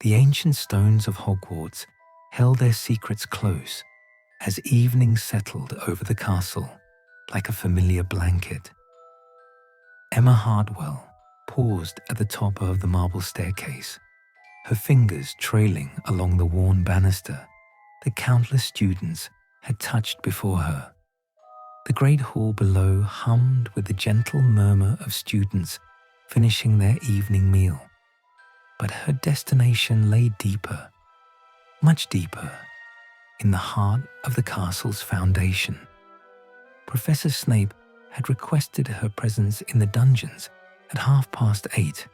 The ancient stones of Hogwarts held their secrets close as evening settled over the castle like a familiar blanket. Emma Hartwell paused at the top of the marble staircase, her fingers trailing along the worn banister that countless students had touched before her. The great hall below hummed with the gentle murmur of students finishing their evening meal. But her destination lay deeper, much deeper, in the heart of the castle's foundation. Professor Snape had requested her presence in the dungeons at 8:30,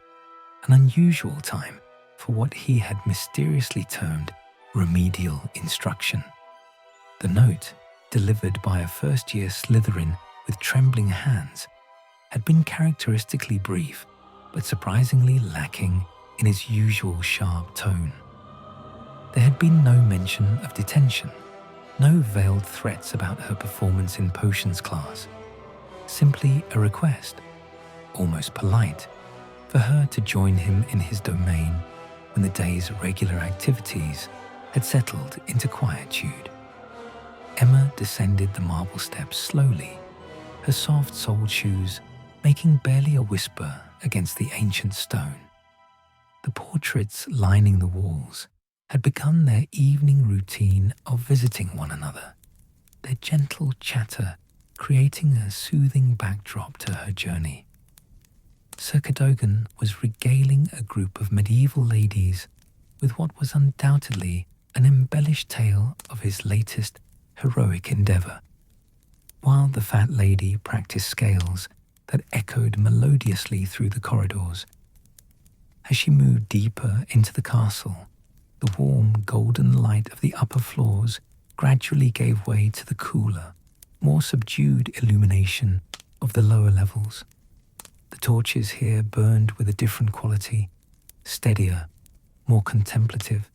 an unusual time for what he had mysteriously termed remedial instruction. The note, delivered by a first-year Slytherin with trembling hands, had been characteristically brief, but surprisingly lacking in its usual sharp tone. There had been no mention of detention, no veiled threats about her performance in potions class, simply a request, almost polite, for her to join him in his domain when the day's regular activities had settled into quietude. Emma descended the marble steps slowly, her soft-soled shoes making barely a whisper against the ancient stone. The portraits lining the walls had begun their evening routine of visiting one another, their gentle chatter creating a soothing backdrop to her journey. Sir Cadogan was regaling a group of medieval ladies with what was undoubtedly an embellished tale of his latest heroic endeavour, while the fat lady practiced scales that echoed melodiously through the corridors. As she moved deeper into the castle, the warm golden light of the upper floors gradually gave way to the cooler, more subdued illumination of the lower levels. The torches here burned with a different quality, steadier, more contemplative.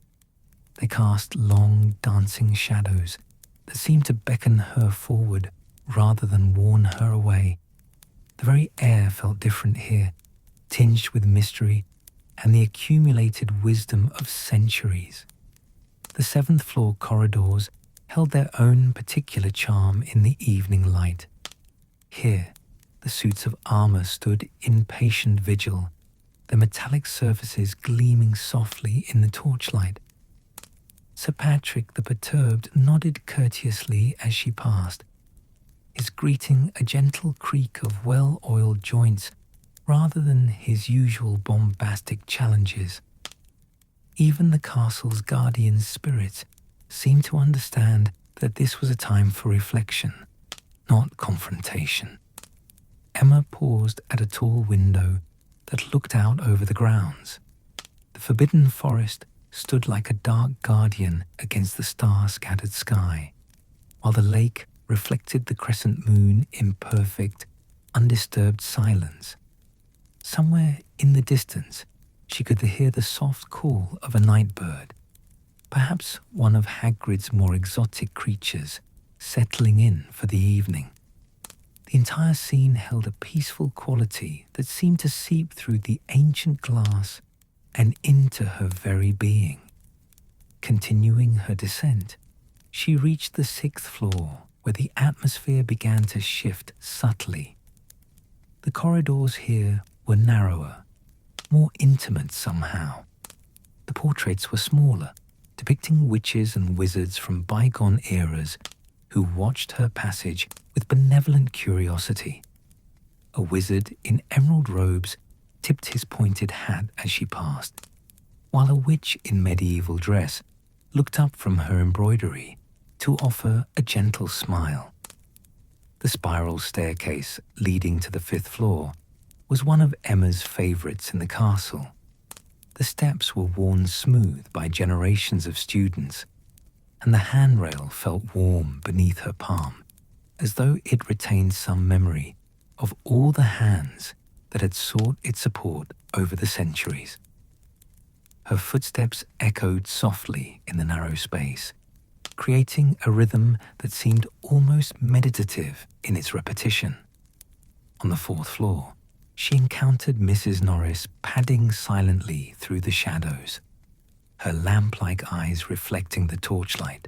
They cast long, dancing shadows that seemed to beckon her forward rather than warn her away. The very air felt different here, tinged with mystery and the accumulated wisdom of centuries. The 7th floor corridors held their own particular charm in the evening light. Here, the suits of armor stood in patient vigil, their metallic surfaces gleaming softly in the torchlight. Sir Patrick the Perturbed nodded courteously as she passed, his greeting a gentle creak of well-oiled joints rather than his usual bombastic challenges. Even the castle's guardian spirit seemed to understand that this was a time for reflection, not confrontation. Emma paused at a tall window that looked out over the grounds. The forbidden forest stood like a dark guardian against the star-scattered sky, while the lake reflected the crescent moon in perfect, undisturbed silence. Somewhere in the distance, she could hear the soft call of a night bird, perhaps one of Hagrid's more exotic creatures settling in for the evening. The entire scene held a peaceful quality that seemed to seep through the ancient glass and into her very being. Continuing her descent, she reached the 6th floor, where the atmosphere began to shift subtly. The corridors here were narrower, more intimate somehow. The portraits were smaller, depicting witches and wizards from bygone eras who watched her passage with benevolent curiosity. A wizard in emerald robes tipped his pointed hat as she passed, while a witch in medieval dress looked up from her embroidery to offer a gentle smile. The spiral staircase leading to the 5th floor was one of Emma's favourites in the castle. The steps were worn smooth by generations of students, and the handrail felt warm beneath her palm, as though it retained some memory of all the hands that had sought its support over the centuries. Her footsteps echoed softly in the narrow space, creating a rhythm that seemed almost meditative in its repetition. On the 4th floor, she encountered Mrs. Norris padding silently through the shadows. her lamp-like eyes reflecting the torchlight.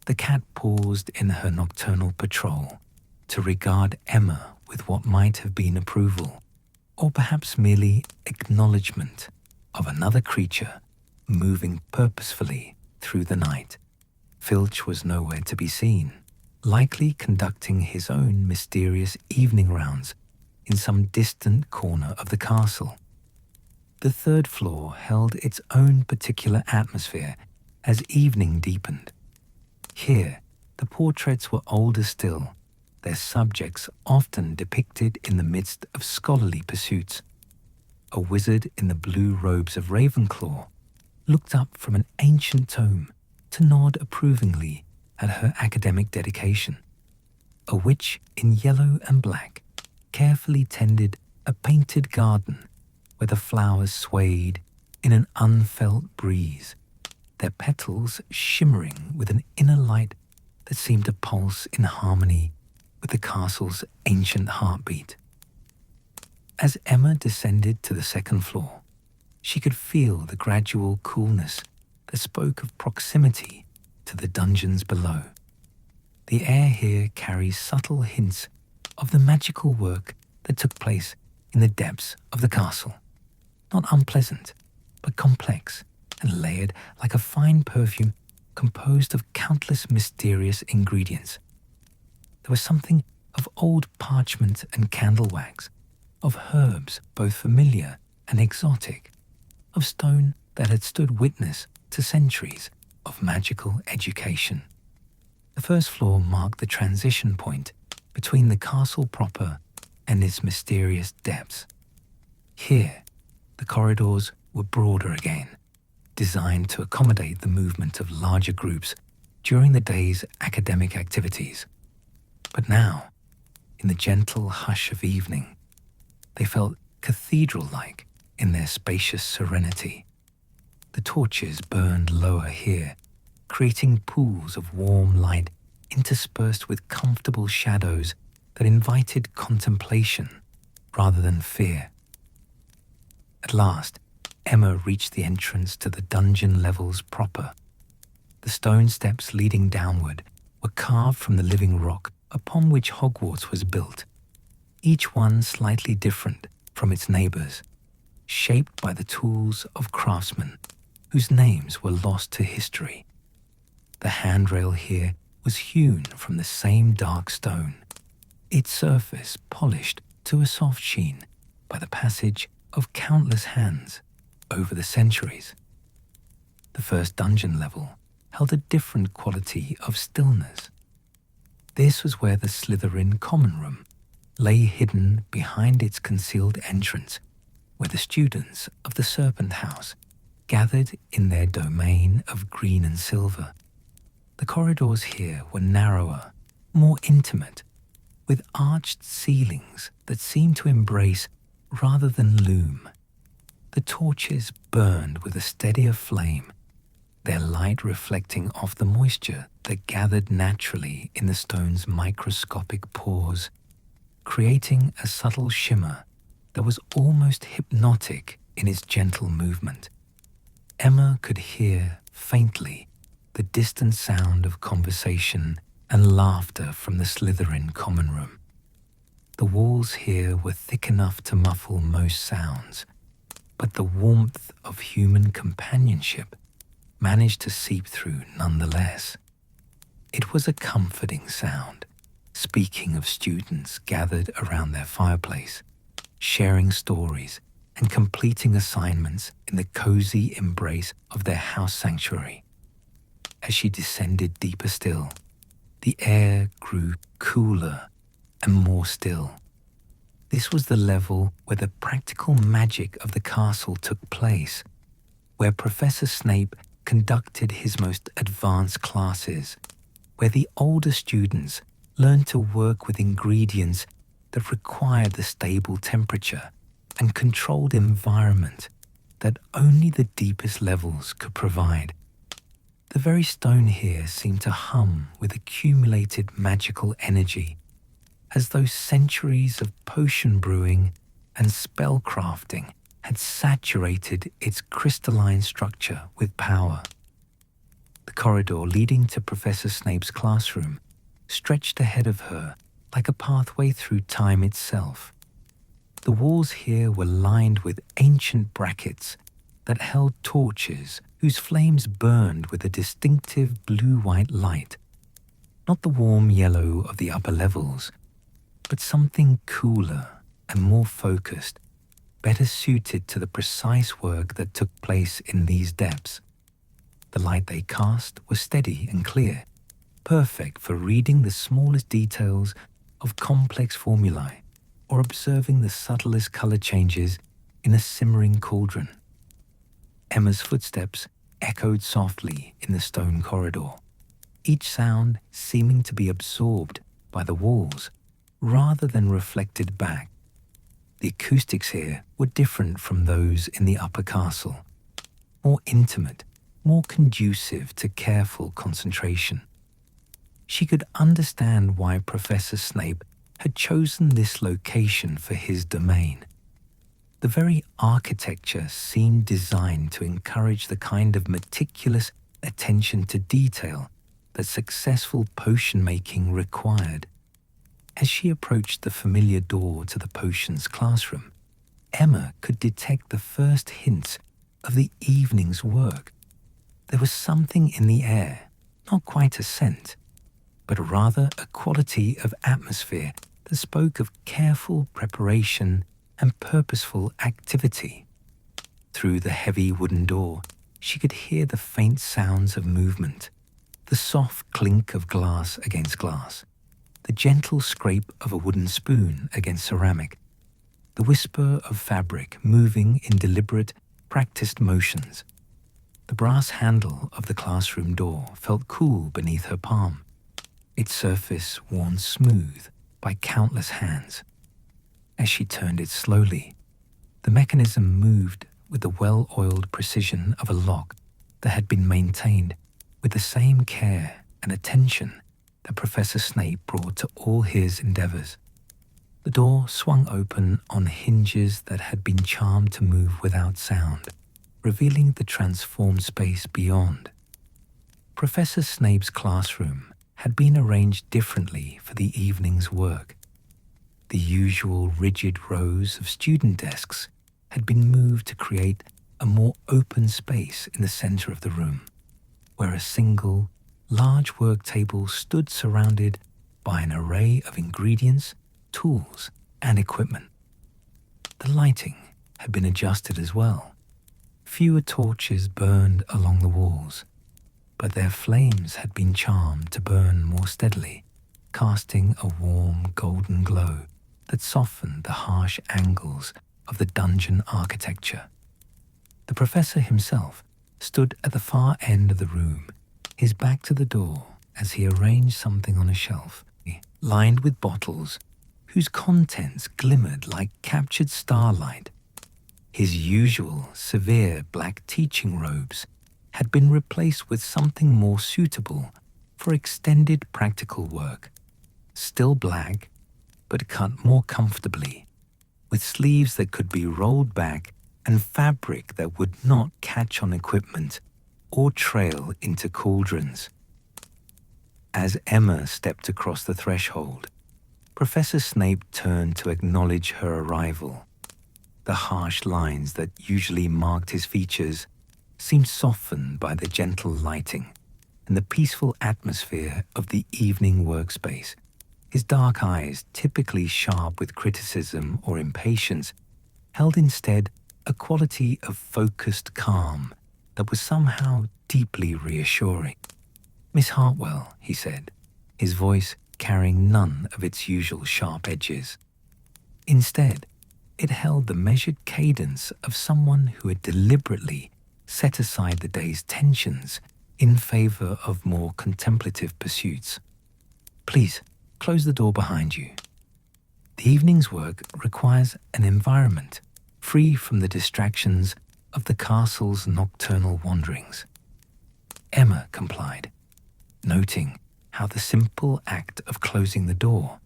The cat paused in her nocturnal patrol to regard Emma with what might have been approval, or perhaps merely acknowledgement of another creature moving purposefully through the night. Filch was nowhere to be seen, likely conducting his own mysterious evening rounds in some distant corner of the castle. The third floor held its own particular atmosphere as evening deepened. Here, the portraits were older still, their subjects often depicted in the midst of scholarly pursuits. A wizard in the blue robes of Ravenclaw looked up from an ancient tome to nod approvingly at her academic dedication. A witch in yellow and black carefully tended a painted garden where the flowers swayed in an unfelt breeze, their petals shimmering with an inner light that seemed to pulse in harmony with the castle's ancient heartbeat. As Emma descended to the second floor, she could feel the gradual coolness that spoke of proximity to the dungeons below. The air here carries subtle hints of the magical work that took place in the depths of the castle. Not unpleasant, but complex and layered like a fine perfume composed of countless mysterious ingredients. There was something of old parchment and candle wax, of herbs both familiar and exotic, of stone that had stood witness to centuries of magical education. The first floor marked the transition point between the castle proper and its mysterious depths. Here, the corridors were broader again, designed to accommodate the movement of larger groups during the day's academic activities. But now, in the gentle hush of evening, they felt cathedral-like in their spacious serenity. The torches burned lower here, creating pools of warm light interspersed with comfortable shadows that invited contemplation rather than fear. At last, Emma reached the entrance to the dungeon levels proper. The stone steps leading downward were carved from the living rock upon which Hogwarts was built, each one slightly different from its neighbors, shaped by the tools of craftsmen whose names were lost to history. The handrail here was hewn from the same dark stone, its surface polished to a soft sheen by the passage of countless hands over the centuries. The first dungeon level held a different quality of stillness. This was where the Slytherin common room lay hidden behind its concealed entrance, where the students of the Serpent House gathered in their domain of green and silver. The corridors here were narrower, more intimate, with arched ceilings that seemed to embrace rather than loom. The torches burned with a steadier flame, their light reflecting off the moisture that gathered naturally in the stone's microscopic pores, creating a subtle shimmer that was almost hypnotic in its gentle movement. Emma could hear, faintly, the distant sound of conversation and laughter from the Slytherin common room. The walls here were thick enough to muffle most sounds, but the warmth of human companionship managed to seep through nonetheless. It was a comforting sound, speaking of students gathered around their fireplace, sharing stories and completing assignments in the cozy embrace of their house sanctuary. As she descended deeper still, the air grew cooler and more still. This was the level where the practical magic of the castle took place, where Professor Snape conducted his most advanced classes, where the older students learned to work with ingredients that required the stable temperature and controlled environment that only the deepest levels could provide. The very stone here seemed to hum with accumulated magical energy, as though centuries of potion brewing and spell crafting had saturated its crystalline structure with power. The corridor leading to Professor Snape's classroom stretched ahead of her like a pathway through time itself. The walls here were lined with ancient brackets that held torches whose flames burned with a distinctive blue-white light. Not the warm yellow of the upper levels, but something cooler and more focused, better suited to the precise work that took place in these depths. The light they cast was steady and clear, perfect for reading the smallest details of complex formulae or observing the subtlest color changes in a simmering cauldron. Emma's footsteps echoed softly in the stone corridor, each sound seeming to be absorbed by the walls rather than reflected back. The acoustics here were different from those in the upper castle, more intimate, more conducive to careful concentration. She could understand why Professor Snape had chosen this location for his domain. The very architecture seemed designed to encourage the kind of meticulous attention to detail that successful potion-making required. As she approached the familiar door to the potions classroom, Emma could detect the first hints of the evening's work. There was something in the air, not quite a scent, but rather a quality of atmosphere that spoke of careful preparation and purposeful activity. Through the heavy wooden door, she could hear the faint sounds of movement, the soft clink of glass against glass, the gentle scrape of a wooden spoon against ceramic, the whisper of fabric moving in deliberate, practiced motions. The brass handle of the classroom door felt cool beneath her palm, its surface worn smooth by countless hands. As she turned it slowly, the mechanism moved with the well-oiled precision of a lock that had been maintained with the same care and attention that Professor Snape brought to all his endeavors. The door swung open on hinges that had been charmed to move without sound, revealing the transformed space beyond. Professor Snape's classroom had been arranged differently for the evening's work. The usual rigid rows of student desks had been moved to create a more open space in the center of the room, where a single, large work table stood surrounded by an array of ingredients, tools, and equipment. The lighting had been adjusted as well. Fewer torches burned along the walls, but their flames had been charmed to burn more steadily, casting a warm golden glow that softened the harsh angles of the dungeon architecture. The professor himself stood at the far end of the room, his back to the door as he arranged something on a shelf, lined with bottles whose contents glimmered like captured starlight. His usual severe black teaching robes had been replaced with something more suitable for extended practical work, still black, but cut more comfortably, with sleeves that could be rolled back and fabric that would not catch on equipment or trail into cauldrons. As Emma stepped across the threshold, Professor Snape turned to acknowledge her arrival. The harsh lines that usually marked his features seemed softened by the gentle lighting and the peaceful atmosphere of the evening workspace. His dark eyes, typically sharp with criticism or impatience, held instead a quality of focused calm that was somehow deeply reassuring. "Miss Hartwell," he said, his voice carrying none of its usual sharp edges. Instead, it held the measured cadence of someone who had deliberately set aside the day's tensions in favor of more contemplative pursuits. "Please, close the door behind you. The evening's work requires an environment free from the distractions of the castle's nocturnal wanderings." Emma complied, noting how the simple act of closing the door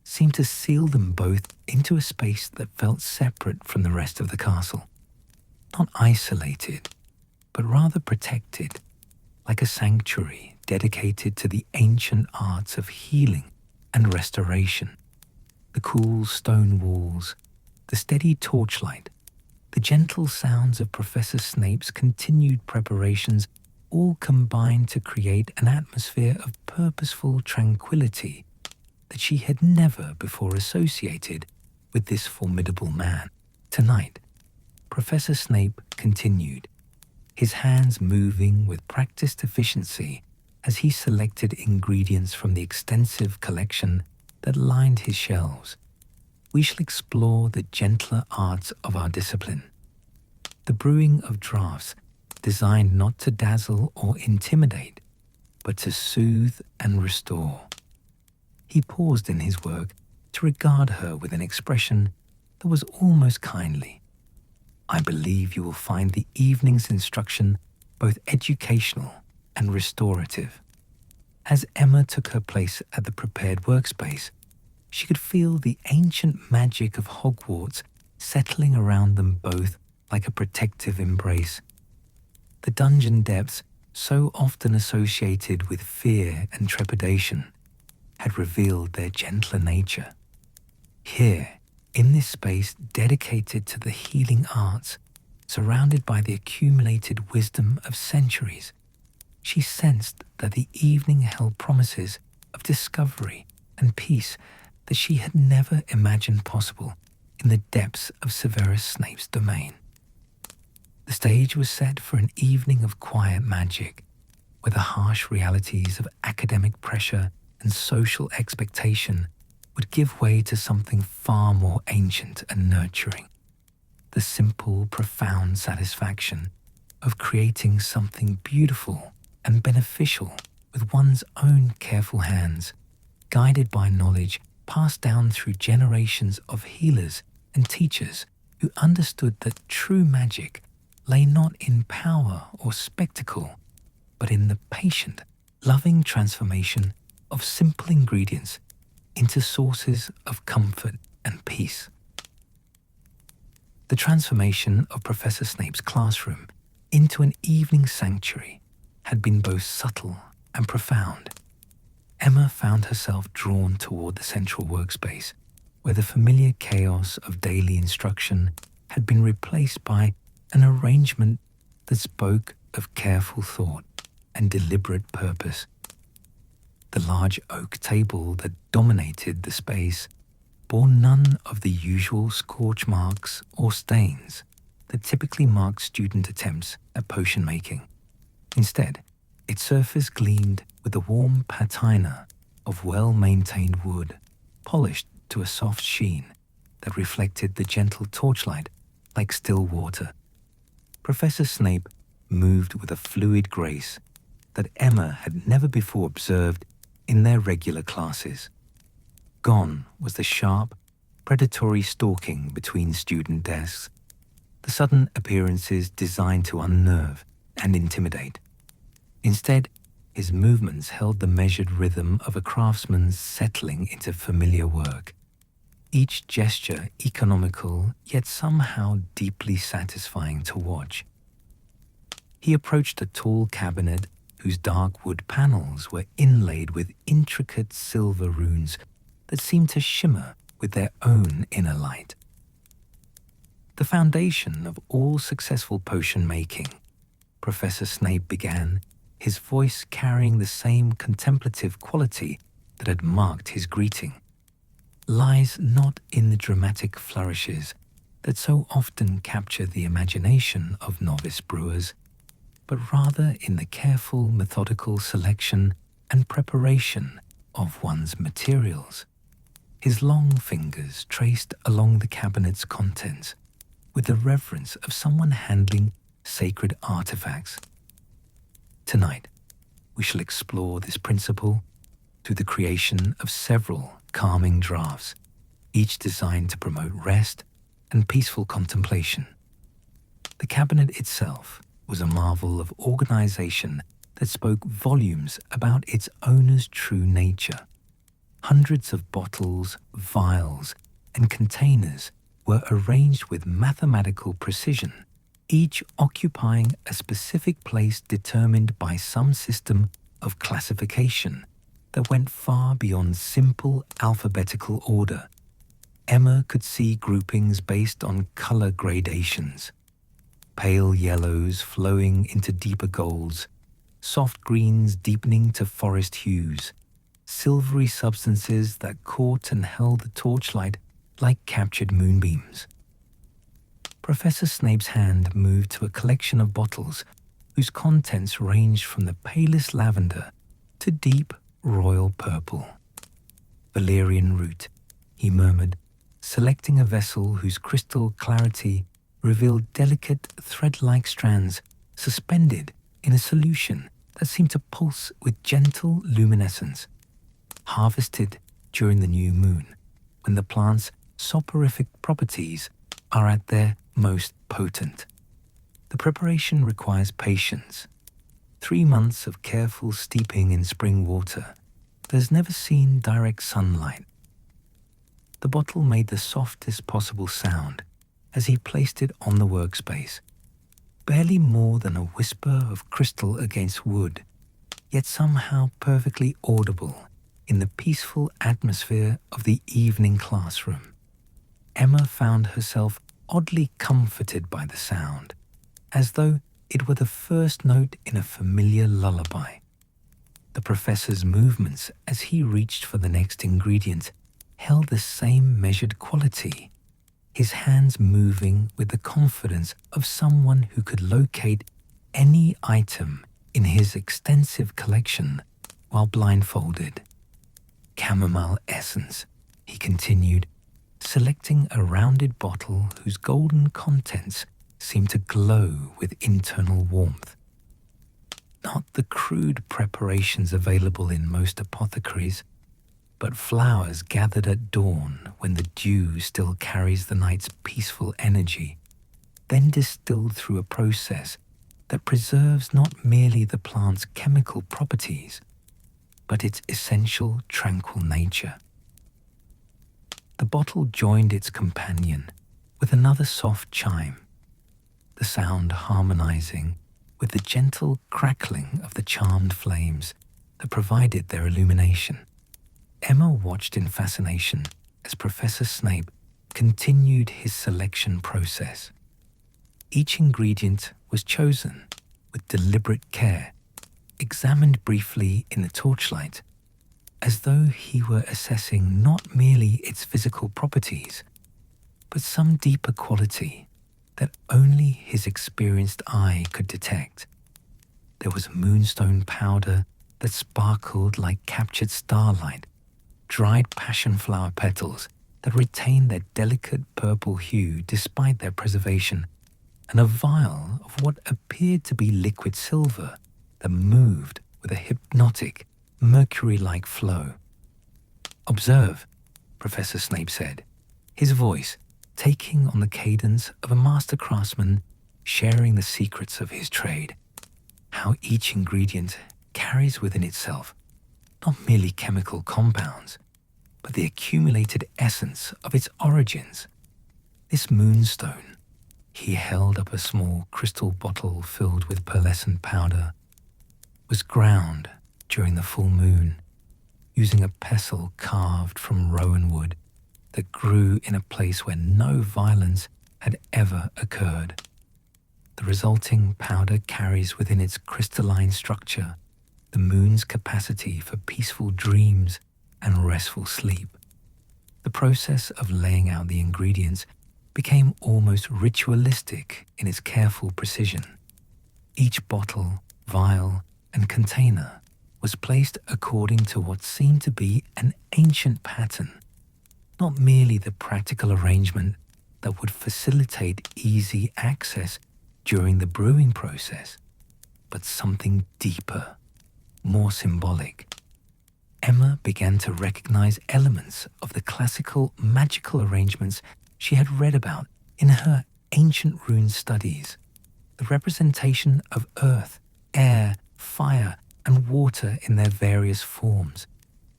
seemed to seal them both into a space that felt separate from the rest of the castle. not isolated, but rather protected, like a sanctuary dedicated to the ancient arts of healing and restoration. The cool stone walls, the steady torchlight, the gentle sounds of Professor Snape's continued preparations all combined to create an atmosphere of purposeful tranquility that she had never before associated with this formidable man. Tonight, Professor Snape continued, his hands moving with practiced efficiency as he selected ingredients from the extensive collection that lined his shelves. We shall explore the gentler arts of our discipline, the brewing of draughts designed not to dazzle or intimidate, but to soothe and restore. He paused in his work to regard her with an expression that was almost kindly. I believe you will find the evening's instruction both educational and restorative. As Emma took her place at the prepared workspace, she could feel the ancient magic of Hogwarts settling around them both like a protective embrace. The dungeon depths, so often associated with fear and trepidation, had revealed their gentler nature. Here, in this space dedicated to the healing arts, surrounded by the accumulated wisdom of centuries, she sensed that the evening held promises of discovery and peace that she had never imagined possible in the depths of Severus Snape's domain. The stage was set for an evening of quiet magic, where the harsh realities of academic pressure and social expectation would give way to something far more ancient and nurturing. The simple, profound satisfaction of creating something beautiful and beneficial with one's own careful hands, guided by knowledge passed down through generations of healers and teachers who understood that true magic lay not in power or spectacle, but in the patient, loving transformation of simple ingredients into sources of comfort and peace. The transformation of Professor Snape's classroom into an evening sanctuary had been both subtle and profound. Emma found herself drawn toward the central workspace, where the familiar chaos of daily instruction had been replaced by an arrangement that spoke of careful thought and deliberate purpose. The large oak table that dominated the space bore none of the usual scorch marks or stains that typically mark student attempts at potion making. Instead, its surface gleamed with the warm patina of well-maintained wood, polished to a soft sheen that reflected the gentle torchlight like still water. Professor Snape moved with a fluid grace that Emma had never before observed in their regular classes. Gone was the sharp, predatory stalking between student desks, the sudden appearances designed to unnerve and intimidate. Instead, his movements held the measured rhythm of a craftsman settling into familiar work, each gesture economical yet somehow deeply satisfying to watch. He approached a tall cabinet whose dark wood panels were inlaid with intricate silver runes that seemed to shimmer with their own inner light. The foundation of all successful potion making, Professor Snape began, his voice carrying the same contemplative quality that had marked his greeting, lies not in the dramatic flourishes that so often capture the imagination of novice brewers, but rather in the careful, methodical selection and preparation of one's materials. His long fingers traced along the cabinet's contents with the reverence of someone handling sacred artifacts. Tonight, we shall explore this principle through the creation of several calming draughts, each designed to promote rest and peaceful contemplation. The cabinet itself was a marvel of organization that spoke volumes about its owner's true nature. Hundreds of bottles, vials, and containers were arranged with mathematical precision, each occupying a specific place determined by some system of classification that went far beyond simple alphabetical order. Emma could see groupings based on color gradations, pale yellows flowing into deeper golds, soft greens deepening to forest hues, silvery substances that caught and held the torchlight like captured moonbeams. Professor Snape's hand moved to a collection of bottles whose contents ranged from the palest lavender to deep royal purple. Valerian root, he murmured, selecting a vessel whose crystal clarity revealed delicate thread-like strands suspended in a solution that seemed to pulse with gentle luminescence. Harvested during the new moon, when the plant's soporific properties are at their most potent. The preparation requires patience. 3 months of careful steeping in spring water that has never seen direct sunlight. The bottle made the softest possible sound as he placed it on the workspace, barely more than a whisper of crystal against wood, yet somehow perfectly audible in the peaceful atmosphere of the evening classroom. Emma found herself oddly comforted by the sound, as though it were the first note in a familiar lullaby. The professor's movements as he reached for the next ingredient held the same measured quality, his hands moving with the confidence of someone who could locate any item in his extensive collection while blindfolded. Chamomile essence, he continued, selecting a rounded bottle whose golden contents seemed to glow with internal warmth. Not the crude preparations available in most apothecaries, but flowers gathered at dawn when the dew still carries the night's peaceful energy, then distilled through a process that preserves not merely the plant's chemical properties, but its essential tranquil nature. The bottle joined its companion with another soft chime, the sound harmonizing with the gentle crackling of the charmed flames that provided their illumination. Emma watched in fascination as Professor Snape continued his selection process. Each ingredient was chosen with deliberate care, examined briefly in the torchlight, as though he were assessing not merely its physical properties, but some deeper quality that only his experienced eye could detect. There was moonstone powder that sparkled like captured starlight, dried passion flower petals that retained their delicate purple hue despite their preservation, and a vial of what appeared to be liquid silver that moved with a hypnotic, mercury-like flow. "Observe," Professor Snape said, his voice taking on the cadence of a master craftsman sharing the secrets of his trade, how each ingredient carries within itself not merely chemical compounds, but the accumulated essence of its origins. This moonstone, he held up a small crystal bottle filled with pearlescent powder, was ground during the full moon, using a pestle carved from rowan wood that grew in a place where no violence had ever occurred. The resulting powder carries within its crystalline structure the moon's capacity for peaceful dreams and restful sleep. The process of laying out the ingredients became almost ritualistic in its careful precision. Each bottle, vial, and container was placed according to what seemed to be an ancient pattern, not merely the practical arrangement that would facilitate easy access during the brewing process, but something deeper, more symbolic. Emma began to recognize elements of the classical magical arrangements she had read about in her ancient rune studies. The representation of earth, air, fire, and water in their various forms,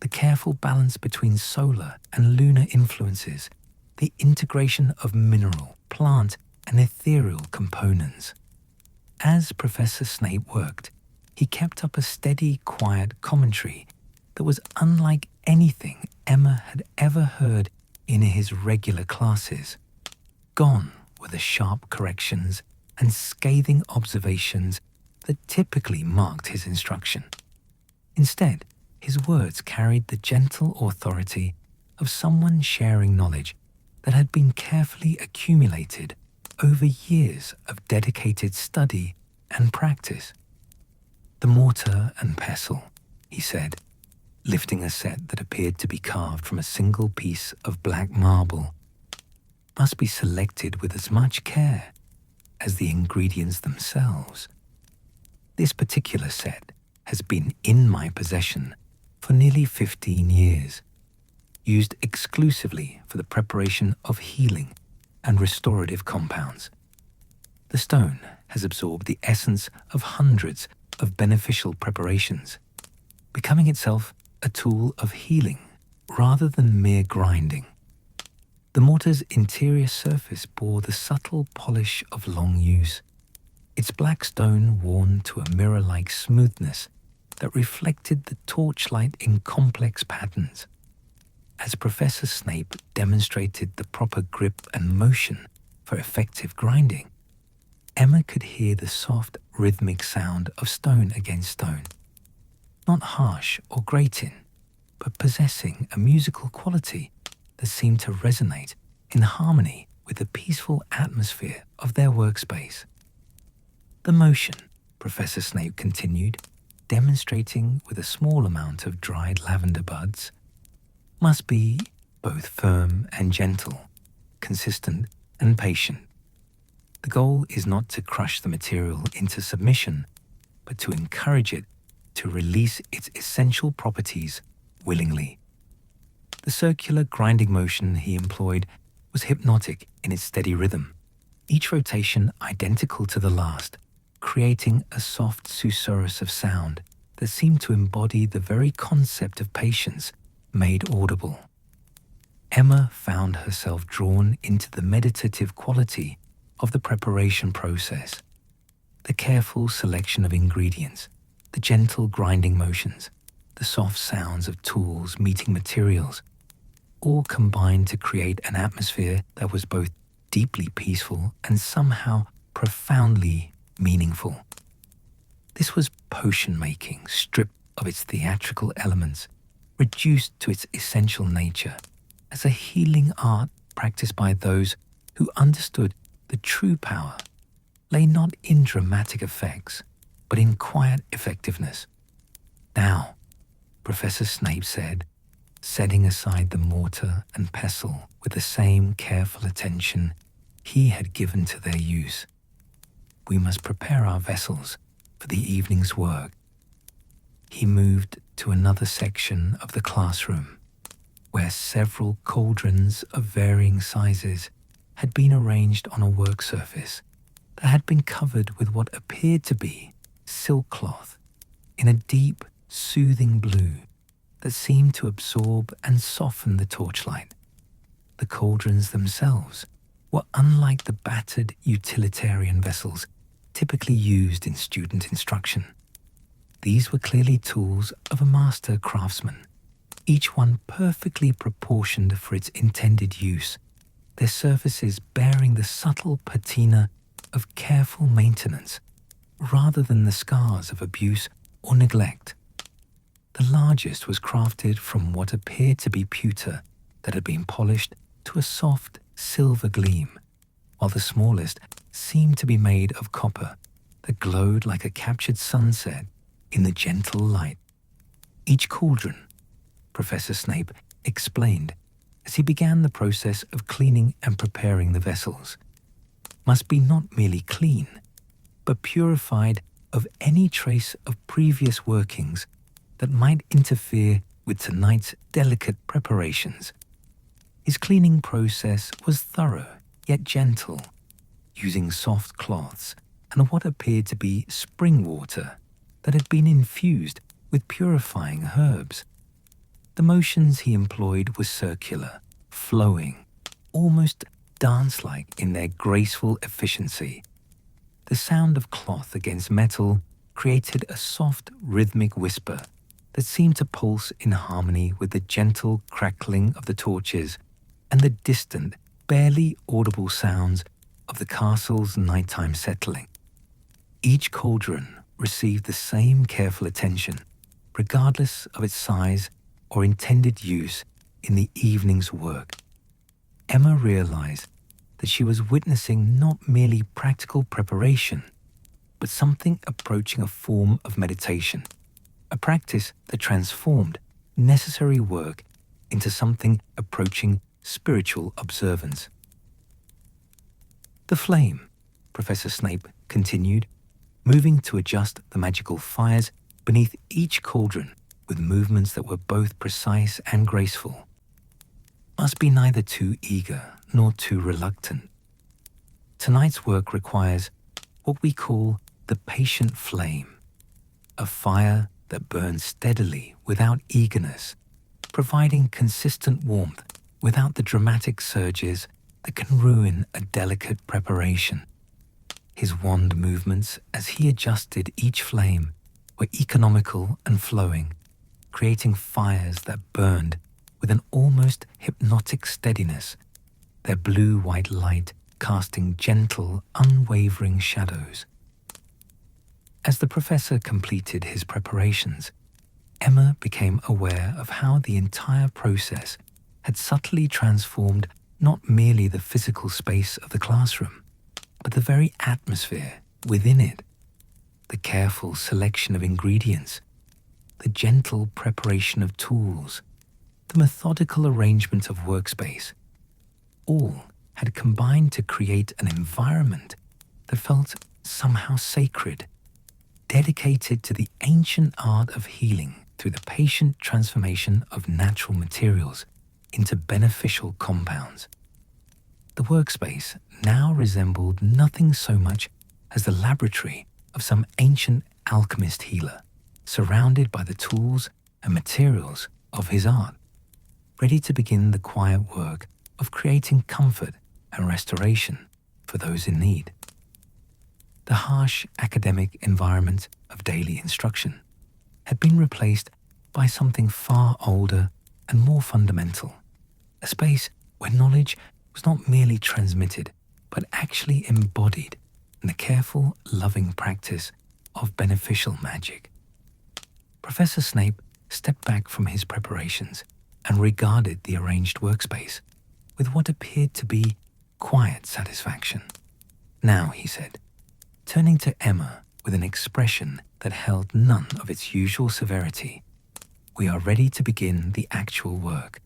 the careful balance between solar and lunar influences, the integration of mineral, plant, and ethereal components. As Professor Snape worked, he kept up a steady, quiet commentary that was unlike anything Emma had ever heard in his regular classes. Gone were the sharp corrections and scathing observations that typically marked his instruction. Instead, his words carried the gentle authority of someone sharing knowledge that had been carefully accumulated over years of dedicated study and practice. "The mortar and pestle," he said, lifting a set that appeared to be carved from a single piece of black marble, "must be selected with as much care as the ingredients themselves. This particular set has been in my possession for nearly 15 years, used exclusively for the preparation of healing and restorative compounds. The stone has absorbed the essence of hundreds of beneficial preparations, becoming itself a tool of healing rather than mere grinding. The mortar's interior surface bore the subtle polish of long use, its black stone worn to a mirror-like smoothness that reflected the torchlight in complex patterns. As Professor Snape demonstrated the proper grip and motion for effective grinding, Emma could hear the soft, rhythmic sound of stone against stone, not harsh or grating, but possessing a musical quality that seemed to resonate in harmony with the peaceful atmosphere of their workspace. "The motion," Professor Snape continued, demonstrating with a small amount of dried lavender buds, "must be both firm and gentle, consistent and patient. The goal is not to crush the material into submission, but to encourage it to release its essential properties willingly." The circular grinding motion he employed was hypnotic in its steady rhythm, each rotation identical to the last, creating a soft susurrus of sound that seemed to embody the very concept of patience made audible. Emma found herself drawn into the meditative quality of the preparation process, the careful selection of ingredients, the gentle grinding motions, the soft sounds of tools meeting materials, all combined to create an atmosphere that was both deeply peaceful and somehow profoundly meaningful. This was potion making stripped of its theatrical elements, reduced to its essential nature, as a healing art practiced by those who understood the true power lay not in dramatic effects, but in quiet effectiveness. "Now," Professor Snape said, setting aside the mortar and pestle with the same careful attention he had given to their use, "we must prepare our vessels for the evening's work." He moved to another section of the classroom, where several cauldrons of varying sizes had been arranged on a work surface that had been covered with what appeared to be silk cloth in a deep, soothing blue that seemed to absorb and soften the torchlight. The cauldrons themselves were unlike the battered utilitarian vessels typically used in student instruction. These were clearly tools of a master craftsman, each one perfectly proportioned for its intended use, their surfaces bearing the subtle patina of careful maintenance rather than the scars of abuse or neglect. The largest was crafted from what appeared to be pewter that had been polished to a soft silver gleam, while the smallest seemed to be made of copper that glowed like a captured sunset in the gentle light. Each cauldron, Professor Snape explained as he began the process of cleaning and preparing the vessels, must be not merely clean, but purified of any trace of previous workings that might interfere with tonight's delicate preparations. His cleaning process was thorough yet gentle, using soft cloths and what appeared to be spring water that had been infused with purifying herbs. The motions he employed were circular, flowing, almost dance-like in their graceful efficiency. The sound of cloth against metal created a soft, rhythmic whisper that seemed to pulse in harmony with the gentle crackling of the torches and the distant, barely audible sounds of the castle's nighttime settling. Each cauldron received the same careful attention, regardless of its size or intended use in the evening's work. Emma realized that she was witnessing not merely practical preparation, but something approaching a form of meditation, a practice that transformed necessary work into something approaching spiritual observance. The flame, Professor Snape continued, moving to adjust the magical fires beneath each cauldron with movements that were both precise and graceful, must be neither too eager nor too reluctant. Tonight's work requires what we call the patient flame, a fire that burns steadily without eagerness, providing consistent warmth without the dramatic surges that can ruin a delicate preparation. His wand movements as he adjusted each flame were economical and flowing, creating fires that burned with an almost hypnotic steadiness, their blue-white light casting gentle, unwavering shadows. As the professor completed his preparations, Emma became aware of how the entire process had subtly transformed not merely the physical space of the classroom, but the very atmosphere within it. The careful selection of ingredients, the gentle preparation of tools, the methodical arrangement of workspace, all had combined to create an environment that felt somehow sacred, dedicated to the ancient art of healing through the patient transformation of natural materials into beneficial compounds. The workspace now resembled nothing so much as the laboratory of some ancient alchemist healer, surrounded by the tools and materials of his art, ready to begin the quiet work of creating comfort and restoration for those in need. The harsh academic environment of daily instruction had been replaced by something far older and more fundamental, a space where knowledge was not merely transmitted, but actually embodied in the careful, loving practice of beneficial magic. Professor Snape stepped back from his preparations and regarded the arranged workspace with what appeared to be quiet satisfaction. "Now," he said, turning to Emma with an expression that held none of its usual severity, "we are ready to begin the actual work.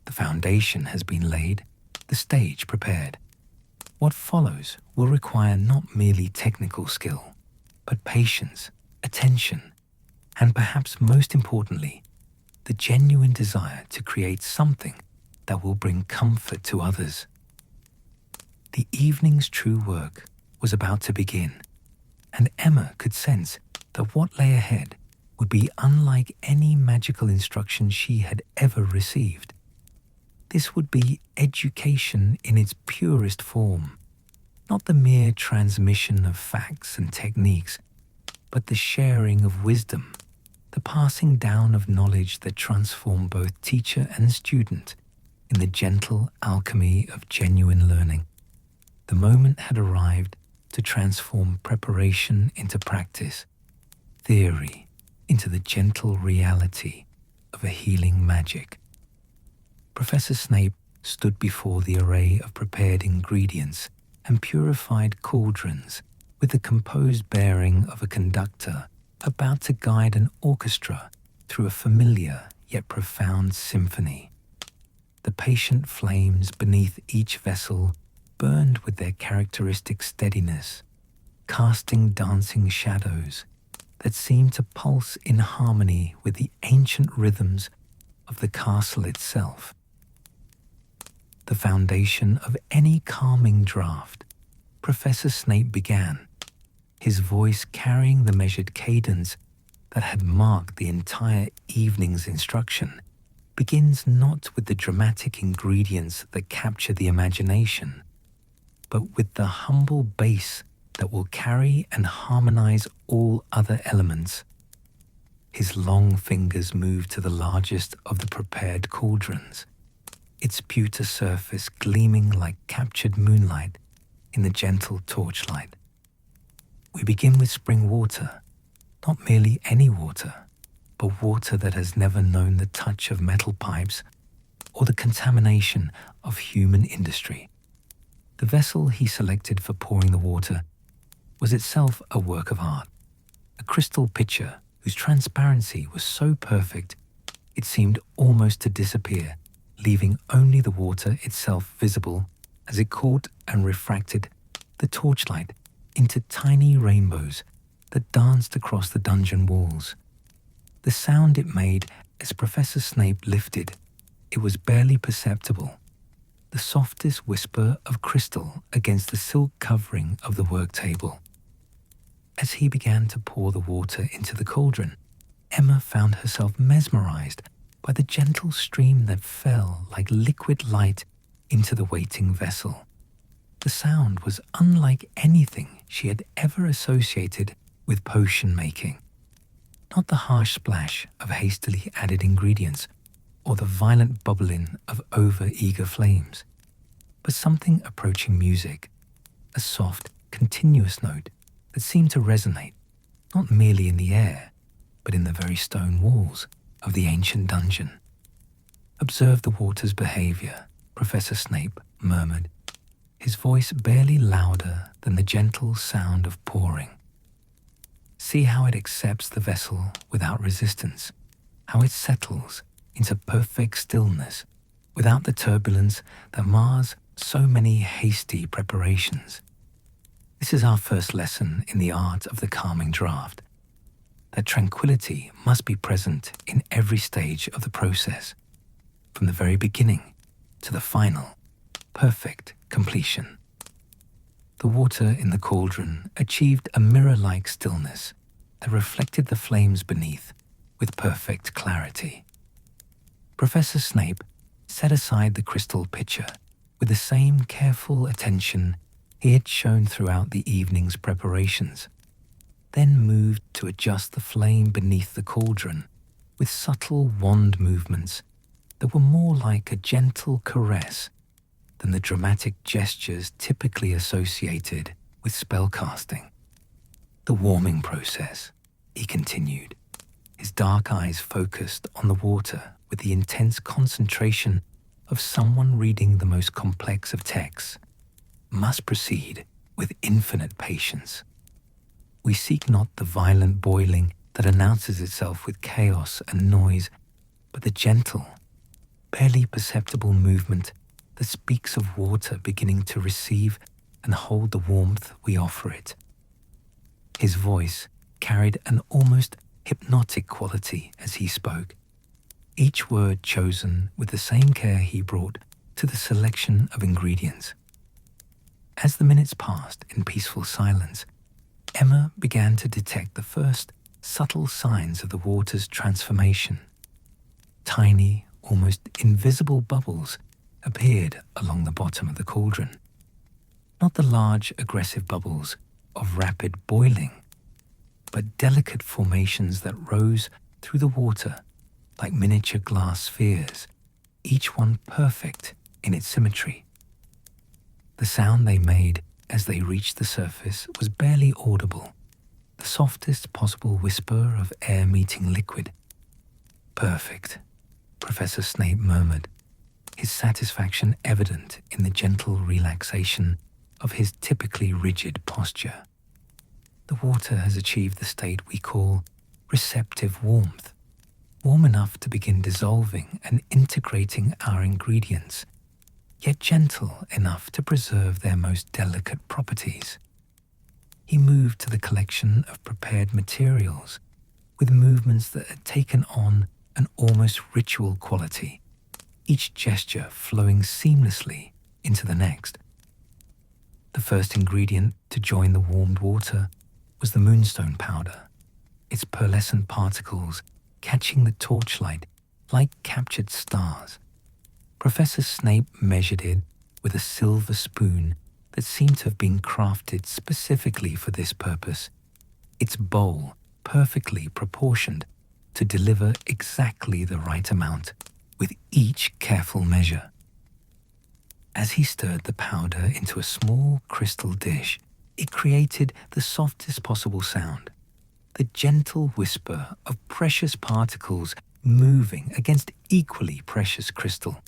The foundation has been laid, the stage prepared. What follows will require not merely technical skill, but patience, attention, and perhaps most importantly, the genuine desire to create something that will bring comfort to others." The evening's true work was about to begin, and Emma could sense that what lay ahead would be unlike any magical instruction she had ever received. This would be education in its purest form, not the mere transmission of facts and techniques, but the sharing of wisdom, the passing down of knowledge that transformed both teacher and student in the gentle alchemy of genuine learning. The moment had arrived to transform preparation into practice, theory into the gentle reality of a healing magic. Professor Snape stood before the array of prepared ingredients and purified cauldrons with the composed bearing of a conductor about to guide an orchestra through a familiar yet profound symphony. The patient flames beneath each vessel burned with their characteristic steadiness, casting dancing shadows that seemed to pulse in harmony with the ancient rhythms of the castle itself. The foundation of any calming draught, Professor Snape began, his voice carrying the measured cadence that had marked the entire evening's instruction, begins not with the dramatic ingredients that capture the imagination, but with the humble base that will carry and harmonize all other elements. His long fingers move to the largest of the prepared cauldrons, its pewter surface gleaming like captured moonlight in the gentle torchlight. We begin with spring water, not merely any water, but water that has never known the touch of metal pipes or the contamination of human industry. The vessel he selected for pouring the water was itself a work of art, a crystal pitcher whose transparency was so perfect it seemed almost to disappear, leaving only the water itself visible as it caught and refracted the torchlight into tiny rainbows that danced across the dungeon walls. The sound it made as Professor Snape lifted, it was barely perceptible, the softest whisper of crystal against the silk covering of the work table. As he began to pour the water into the cauldron, Emma found herself mesmerized by the gentle stream that fell like liquid light into the waiting vessel. The sound was unlike anything she had ever associated with potion making. Not the harsh splash of hastily added ingredients or the violent bubbling of over-eager flames, but something approaching music, a soft, continuous note that seemed to resonate not merely in the air, but in the very stone walls of the ancient dungeon. "Observe the water's behavior," Professor Snape murmured, his voice barely louder than the gentle sound of pouring. "See how it accepts the vessel without resistance, how it settles into perfect stillness without the turbulence that mars so many hasty preparations. This is our first lesson in the art of the calming draught, that tranquility must be present in every stage of the process, from the very beginning to the final, perfect completion." The water in the cauldron achieved a mirror-like stillness that reflected the flames beneath with perfect clarity. Professor Snape set aside the crystal pitcher with the same careful attention he had shown throughout the evening's preparations, then moved to adjust the flame beneath the cauldron with subtle wand movements that were more like a gentle caress than the dramatic gestures typically associated with spellcasting. "The warming process," he continued, his dark eyes focused on the water with the intense concentration of someone reading the most complex of texts, "must proceed with infinite patience. We seek not the violent boiling that announces itself with chaos and noise, but the gentle, barely perceptible movement that speaks of water beginning to receive and hold the warmth we offer it." His voice carried an almost hypnotic quality as he spoke, each word chosen with the same care he brought to the selection of ingredients. As the minutes passed in peaceful silence, Emma began to detect the first subtle signs of the water's transformation. Tiny, almost invisible bubbles appeared along the bottom of the cauldron. Not the large, aggressive bubbles of rapid boiling, but delicate formations that rose through the water like miniature glass spheres, each one perfect in its symmetry. The sound they made as they reached the surface was barely audible, the softest possible whisper of air meeting liquid. "Perfect," Professor Snape murmured, his satisfaction evident in the gentle relaxation of his typically rigid posture. "The water has achieved the state we call receptive warmth, warm enough to begin dissolving and integrating our ingredients, yet gentle enough to preserve their most delicate properties." He moved to the collection of prepared materials with movements that had taken on an almost ritual quality, each gesture flowing seamlessly into the next. The first ingredient to join the warmed water was the moonstone powder, its pearlescent particles catching the torchlight like captured stars. Professor Snape measured it with a silver spoon that seemed to have been crafted specifically for this purpose, its bowl perfectly proportioned to deliver exactly the right amount with each careful measure. As he stirred the powder into a small crystal dish, it created the softest possible sound, the gentle whisper of precious particles moving against equally precious crystal.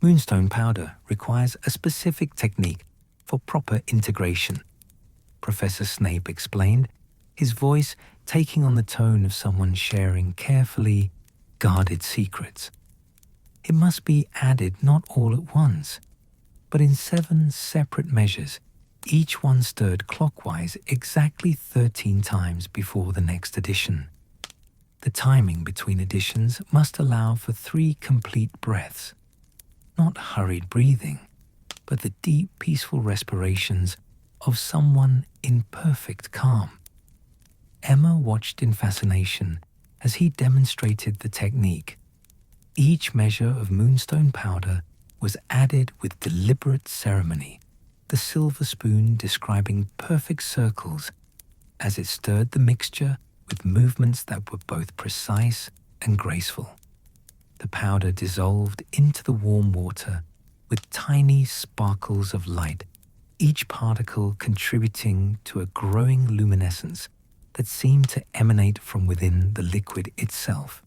Moonstone powder requires a specific technique for proper integration, Professor Snape explained, his voice taking on the tone of someone sharing carefully guarded secrets. It must be added not all at once, but in 7 separate measures, each one stirred clockwise exactly 13 times before the next addition. The timing between additions must allow for 3 complete breaths, not hurried breathing, but the deep, peaceful respirations of someone in perfect calm. Emma watched in fascination as he demonstrated the technique. Each measure of moonstone powder was added with deliberate ceremony, the silver spoon describing perfect circles as it stirred the mixture with movements that were both precise and graceful. The powder dissolved into the warm water with tiny sparkles of light, each particle contributing to a growing luminescence that seemed to emanate from within the liquid itself.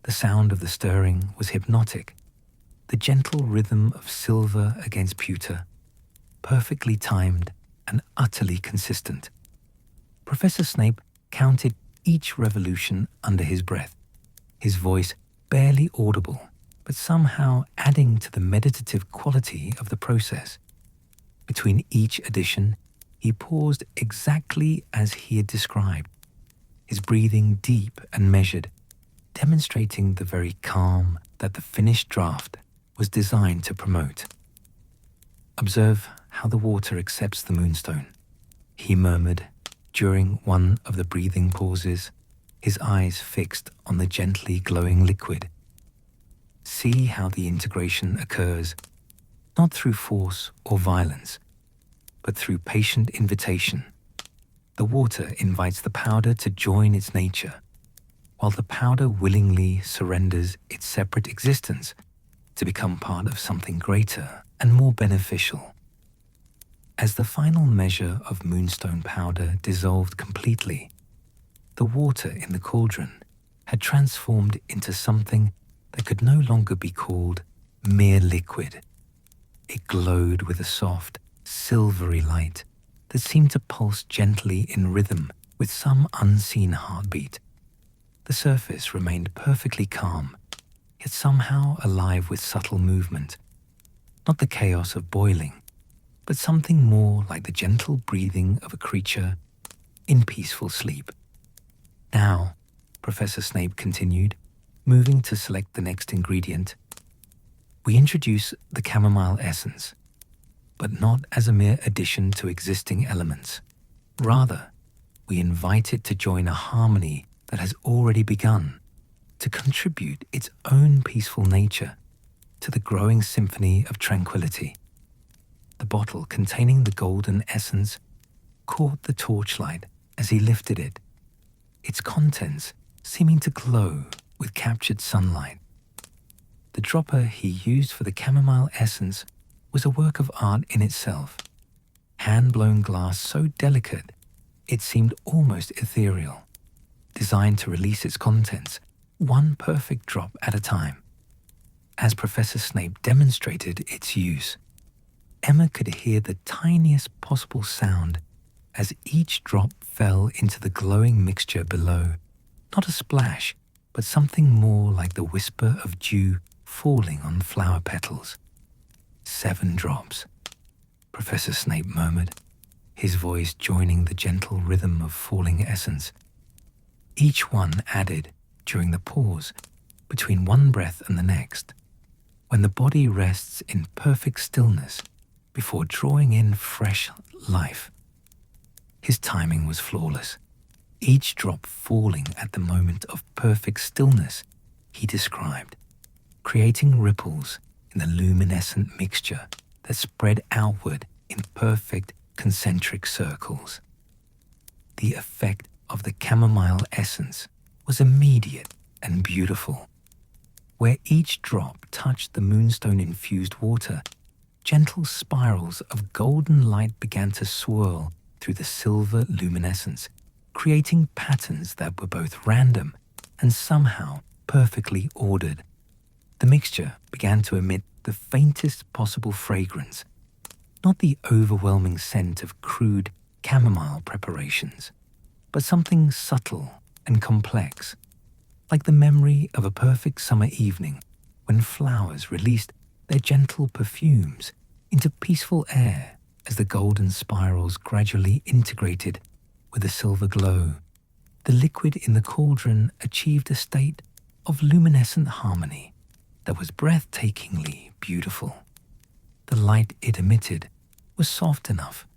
The sound of the stirring was hypnotic, the gentle rhythm of silver against pewter, perfectly timed and utterly consistent. Professor Snape counted each revolution under his breath, his voice barely audible, but somehow adding to the meditative quality of the process. Between each addition, he paused exactly as he had described, his breathing deep and measured, demonstrating the very calm that the finished draft was designed to promote. "Observe how the water accepts the moonstone," he murmured during one of the breathing pauses, his eyes fixed on the gently glowing liquid. "See how the integration occurs, not through force or violence, but through patient invitation. The water invites the powder to join its nature, while the powder willingly surrenders its separate existence to become part of something greater and more beneficial." As the final measure of moonstone powder dissolved completely, the water in the cauldron had transformed into something that could no longer be called mere liquid. It glowed with a soft, silvery light that seemed to pulse gently in rhythm with some unseen heartbeat. The surface remained perfectly calm, yet somehow alive with subtle movement. Not the chaos of boiling, but something more like the gentle breathing of a creature in peaceful sleep. "Now," Professor Snape continued, moving to select the next ingredient, "we introduce the chamomile essence, but not as a mere addition to existing elements. Rather, we invite it to join a harmony that has already begun, to contribute its own peaceful nature to the growing symphony of tranquility." The bottle containing the golden essence caught the torchlight as he lifted it, its contents seeming to glow with captured sunlight. The dropper he used for the chamomile essence was a work of art in itself, hand-blown glass so delicate it seemed almost ethereal, designed to release its contents, one perfect drop at a time. As Professor Snape demonstrated its use, Emma could hear the tiniest possible sound as each drop fell into the glowing mixture below, not a splash, but something more like the whisper of dew falling on flower petals. 7 drops, Professor Snape murmured, his voice joining the gentle rhythm of falling essence. Each one added during the pause between one breath and the next, when the body rests in perfect stillness before drawing in fresh life. His timing was flawless, each drop falling at the moment of perfect stillness he described, creating ripples in the luminescent mixture that spread outward in perfect concentric circles. The effect of the chamomile essence was immediate and beautiful. Where each drop touched the moonstone-infused water, gentle spirals of golden light began to swirl through the silver luminescence, creating patterns that were both random and somehow perfectly ordered. The mixture began to emit the faintest possible fragrance, not the overwhelming scent of crude chamomile preparations, but something subtle and complex, like the memory of a perfect summer evening when flowers released their gentle perfumes into peaceful air as the golden spirals gradually integrated with the silver glow. The liquid in the cauldron achieved a state of luminescent harmony that was breathtakingly beautiful. The light it emitted was soft enough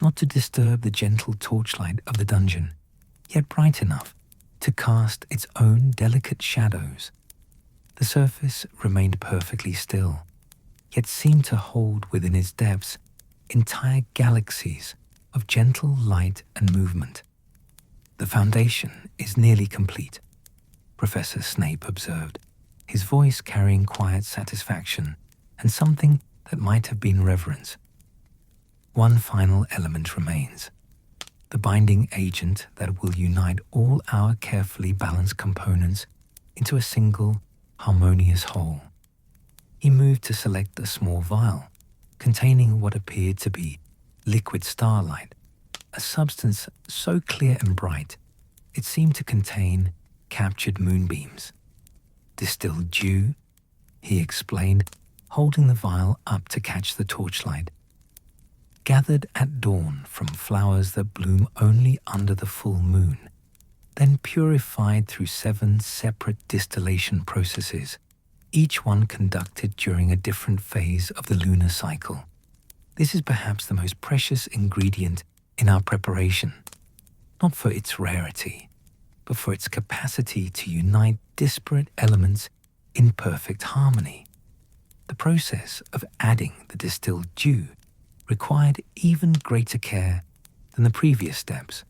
not to disturb the gentle torchlight of the dungeon, yet bright enough to cast its own delicate shadows. The surface remained perfectly still, yet seemed to hold within its depths entire galaxies of gentle light and movement. "The foundation is nearly complete," Professor Snape observed, his voice carrying quiet satisfaction and something that might have been reverence. "One final element remains, the binding agent that will unite all our carefully balanced components into a single, harmonious whole." He moved to select a small vial containing what appeared to be liquid starlight, a substance so clear and bright it seemed to contain captured moonbeams. "Distilled dew," he explained, holding the vial up to catch the torchlight. "Gathered at dawn from flowers that bloom only under the full moon, then purified through 7 separate distillation processes, each one conducted during a different phase of the lunar cycle. This is perhaps the most precious ingredient in our preparation, not for its rarity, but for its capacity to unite disparate elements in perfect harmony. The process of adding the distilled dew required even greater care than the previous steps.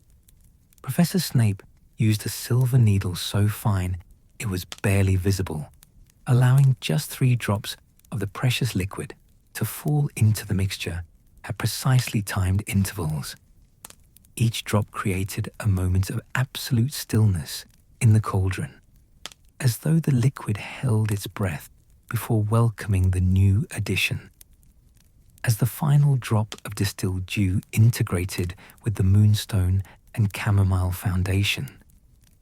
Professor Snape used a silver needle so fine it was barely visible, allowing just 3 drops of the precious liquid to fall into the mixture at precisely timed intervals. Each drop created a moment of absolute stillness in the cauldron, as though the liquid held its breath before welcoming the new addition. As the final drop of distilled dew integrated with the moonstone and chamomile foundation,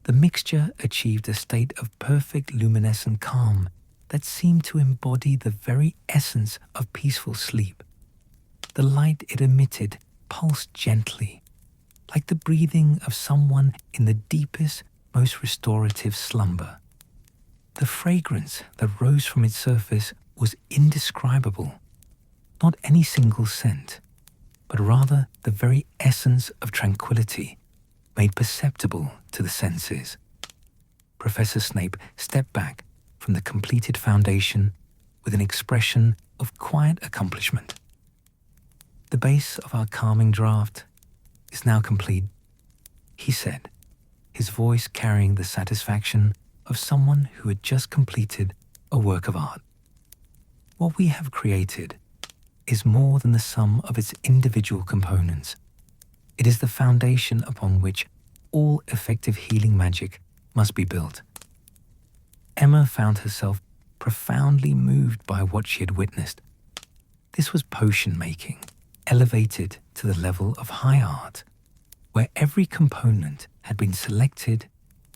the mixture achieved a state of perfect luminescent calm that seemed to embody the very essence of peaceful sleep. The light it emitted pulsed gently, like the breathing of someone in the deepest, most restorative slumber. The fragrance that rose from its surface was indescribable, not any single scent, but rather the very essence of tranquility made perceptible to the senses. Professor Snape stepped back from the completed foundation with an expression of quiet accomplishment. "The base of our calming draft is now complete," he said, his voice carrying the satisfaction of someone who had just completed a work of art. "What we have created is more than the sum of its individual components. It is the foundation upon which all effective healing magic must be built." Emma found herself profoundly moved by what she had witnessed. This was potion making, elevated to the level of high art, where every component had been selected,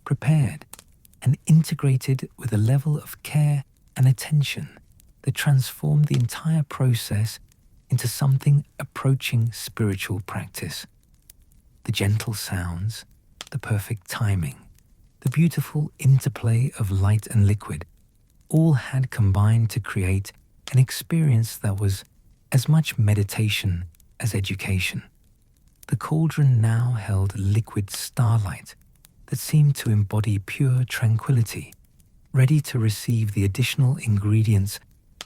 prepared, and integrated with a level of care and attention that transformed the entire process into something approaching spiritual practice. The gentle sounds, the perfect timing, the beautiful interplay of light and liquid, all had combined to create an experience that was as much meditation as education. The cauldron now held liquid starlight that seemed to embody pure tranquility, ready to receive the additional ingredients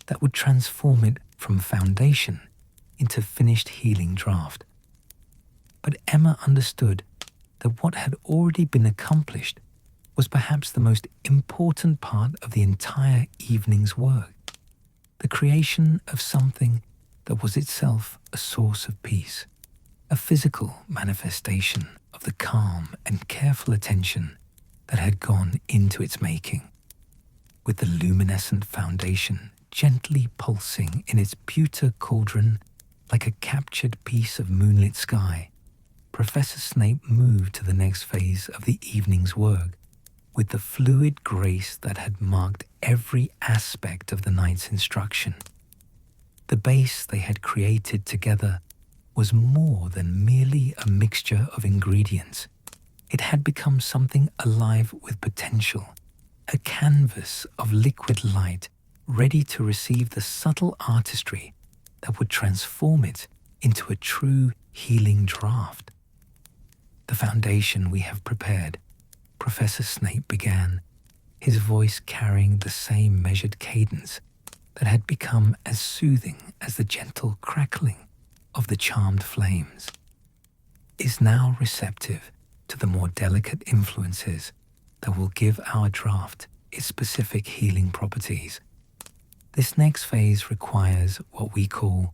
that would transform it from foundation into finished healing draft. But Emma understood that what had already been accomplished was perhaps the most important part of the entire evening's work, the creation of something that was itself a source of peace, a physical manifestation of the calm and careful attention that had gone into its making. With the luminescent foundation gently pulsing in its pewter cauldron like a captured piece of moonlit sky, Professor Snape moved to the next phase of the evening's work with the fluid grace that had marked every aspect of the night's instruction. The base they had created together was more than merely a mixture of ingredients. It had become something alive with potential, a canvas of liquid light ready to receive the subtle artistry that would transform it into a true healing draft. The foundation we have prepared, Professor Snape began, his voice carrying the same measured cadence that had become as soothing as the gentle crackling of the charmed flames, is now receptive to the more delicate influences that will give our draft its specific healing properties. This next phase requires what we call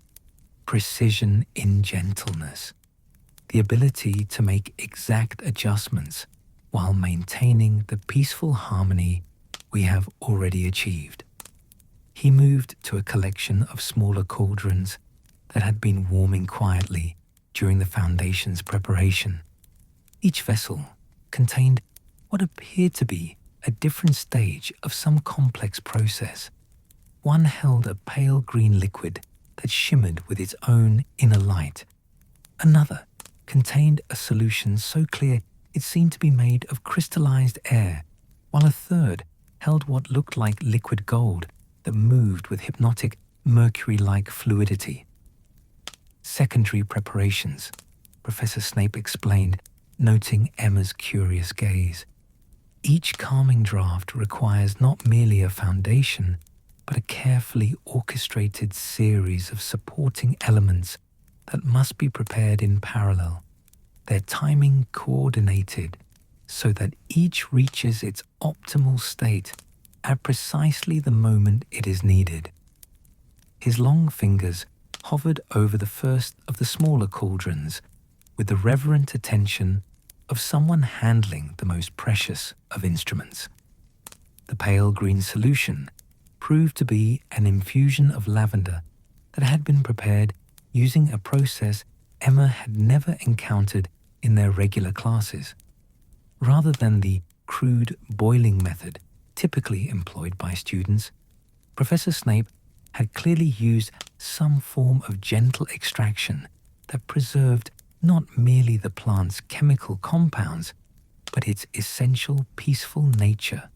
precision in gentleness, the ability to make exact adjustments while maintaining the peaceful harmony we have already achieved. He moved to a collection of smaller cauldrons that had been warming quietly during the foundation's preparation. Each vessel contained what appeared to be a different stage of some complex process. One held a pale green liquid that shimmered with its own inner light. Another contained a solution so clear it seemed to be made of crystallized air, while a third held what looked like liquid gold that moved with hypnotic, mercury-like fluidity. Secondary preparations, Professor Snape explained, noting Emma's curious gaze. Each calming draft requires not merely a foundation, but a carefully orchestrated series of supporting elements that must be prepared in parallel, their timing coordinated so that each reaches its optimal state at precisely the moment it is needed. His long fingers hovered over the first of the smaller cauldrons with the reverent attention of someone handling the most precious of instruments. The pale green solution proved to be an infusion of lavender that had been prepared using a process Emma had never encountered in their regular classes. Rather than the crude boiling method typically employed by students, Professor Snape had clearly used some form of gentle extraction that preserved not merely the plant's chemical compounds, but its essential peaceful nature.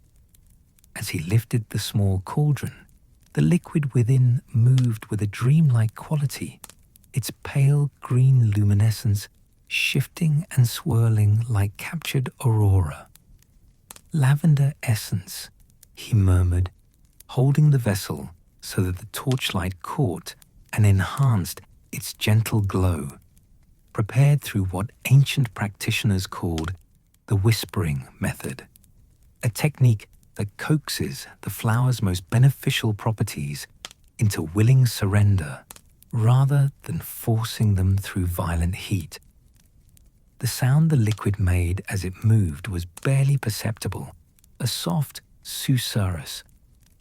As he lifted the small cauldron, the liquid within moved with a dreamlike quality, its pale green luminescence shifting and swirling like captured aurora. "Lavender essence," he murmured, holding the vessel so that the torchlight caught and enhanced its gentle glow, prepared through what ancient practitioners called the whispering method, a technique that coaxes the flower's most beneficial properties into willing surrender rather than forcing them through violent heat. The sound the liquid made as it moved was barely perceptible, a soft susurrus,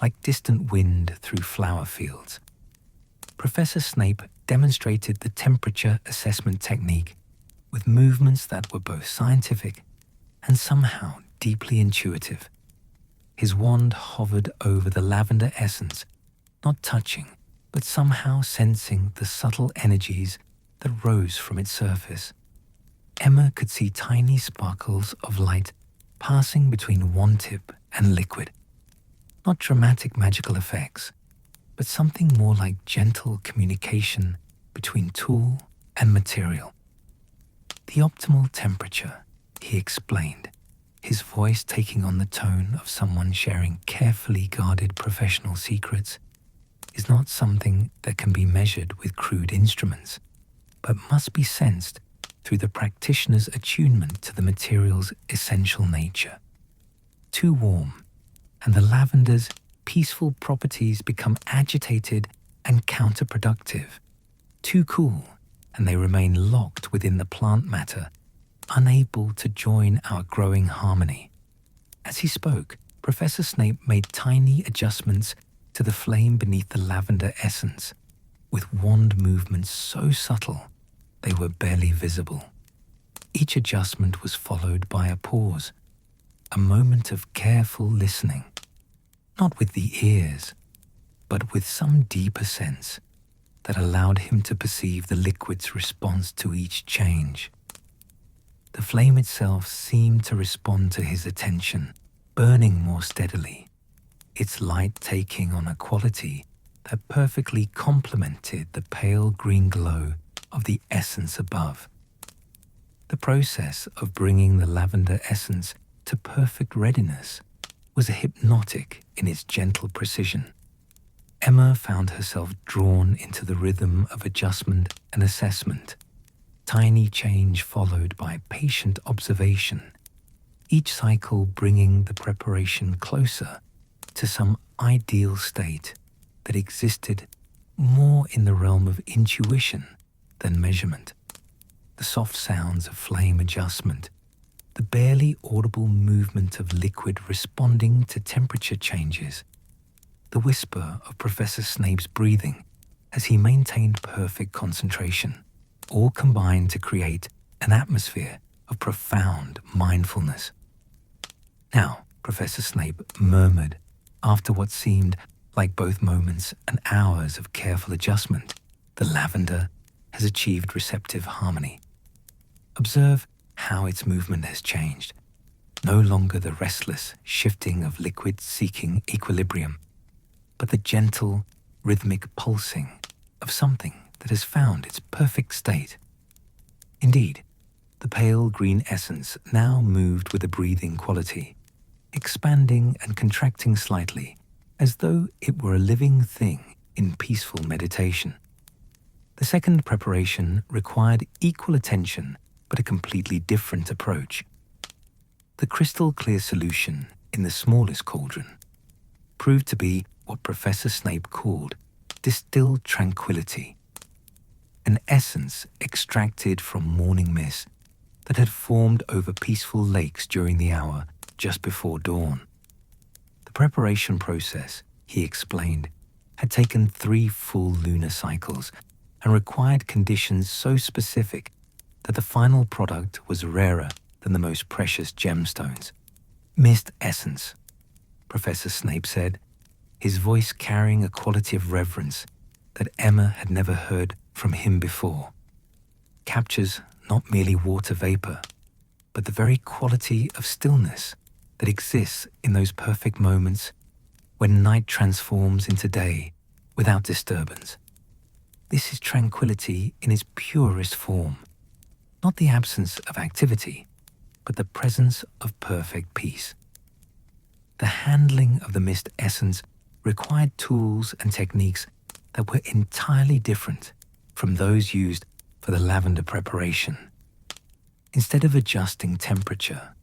like distant wind through flower fields. Professor Snape demonstrated the temperature assessment technique with movements that were both scientific and somehow deeply intuitive. His wand hovered over the lavender essence, not touching, but somehow sensing the subtle energies that rose from its surface. Emma could see tiny sparkles of light passing between wand tip and liquid. Not dramatic magical effects, but something more like gentle communication between tool and material. The optimal temperature, he explained, his voice taking on the tone of someone sharing carefully guarded professional secrets, is not something that can be measured with crude instruments, but must be sensed through the practitioner's attunement to the material's essential nature. Too warm, and the lavender's peaceful properties become agitated and counterproductive. Too cool, and they remain locked within the plant matter, unable to join our growing harmony. As he spoke, Professor Snape made tiny adjustments to the flame beneath the lavender essence, with wand movements so subtle they were barely visible. Each adjustment was followed by a pause, a moment of careful listening, not with the ears, but with some deeper sense that allowed him to perceive the liquid's response to each change. The flame itself seemed to respond to his attention, burning more steadily, its light taking on a quality that perfectly complemented the pale green glow of the essence above. The process of bringing the lavender essence to perfect readiness was hypnotic in its gentle precision. Emma found herself drawn into the rhythm of adjustment and assessment, tiny change followed by patient observation, each cycle bringing the preparation closer to some ideal state that existed more in the realm of intuition than measurement. The soft sounds of flame adjustment, the barely audible movement of liquid responding to temperature changes, the whisper of Professor Snape's breathing as he maintained perfect concentration, all combined to create an atmosphere of profound mindfulness. Now, Professor Snape murmured, after what seemed like both moments and hours of careful adjustment, the lavender has achieved receptive harmony. Observe how its movement has changed. No longer the restless shifting of liquid seeking equilibrium, but the gentle, rhythmic pulsing of something that has found its perfect state. Indeed, the pale green essence now moved with a breathing quality, expanding and contracting slightly, as though it were a living thing in peaceful meditation. The second preparation required equal attention, but a completely different approach. The crystal clear solution in the smallest cauldron proved to be what Professor Snape called distilled tranquility, an essence extracted from morning mist that had formed over peaceful lakes during the hour just before dawn. The preparation process, he explained, had taken 3 full lunar cycles and required conditions so specific that the final product was rarer than the most precious gemstones. Mist essence, Professor Snape said, his voice carrying a quality of reverence that Emma had never heard from him before. Captures not merely water vapor, but the very quality of stillness that exists in those perfect moments when night transforms into day without disturbance. This is tranquility in its purest form, not the absence of activity, but the presence of perfect peace. The handling of the mist essence required tools and techniques that were entirely different from those used for the lavender preparation. Instead of adjusting temperature,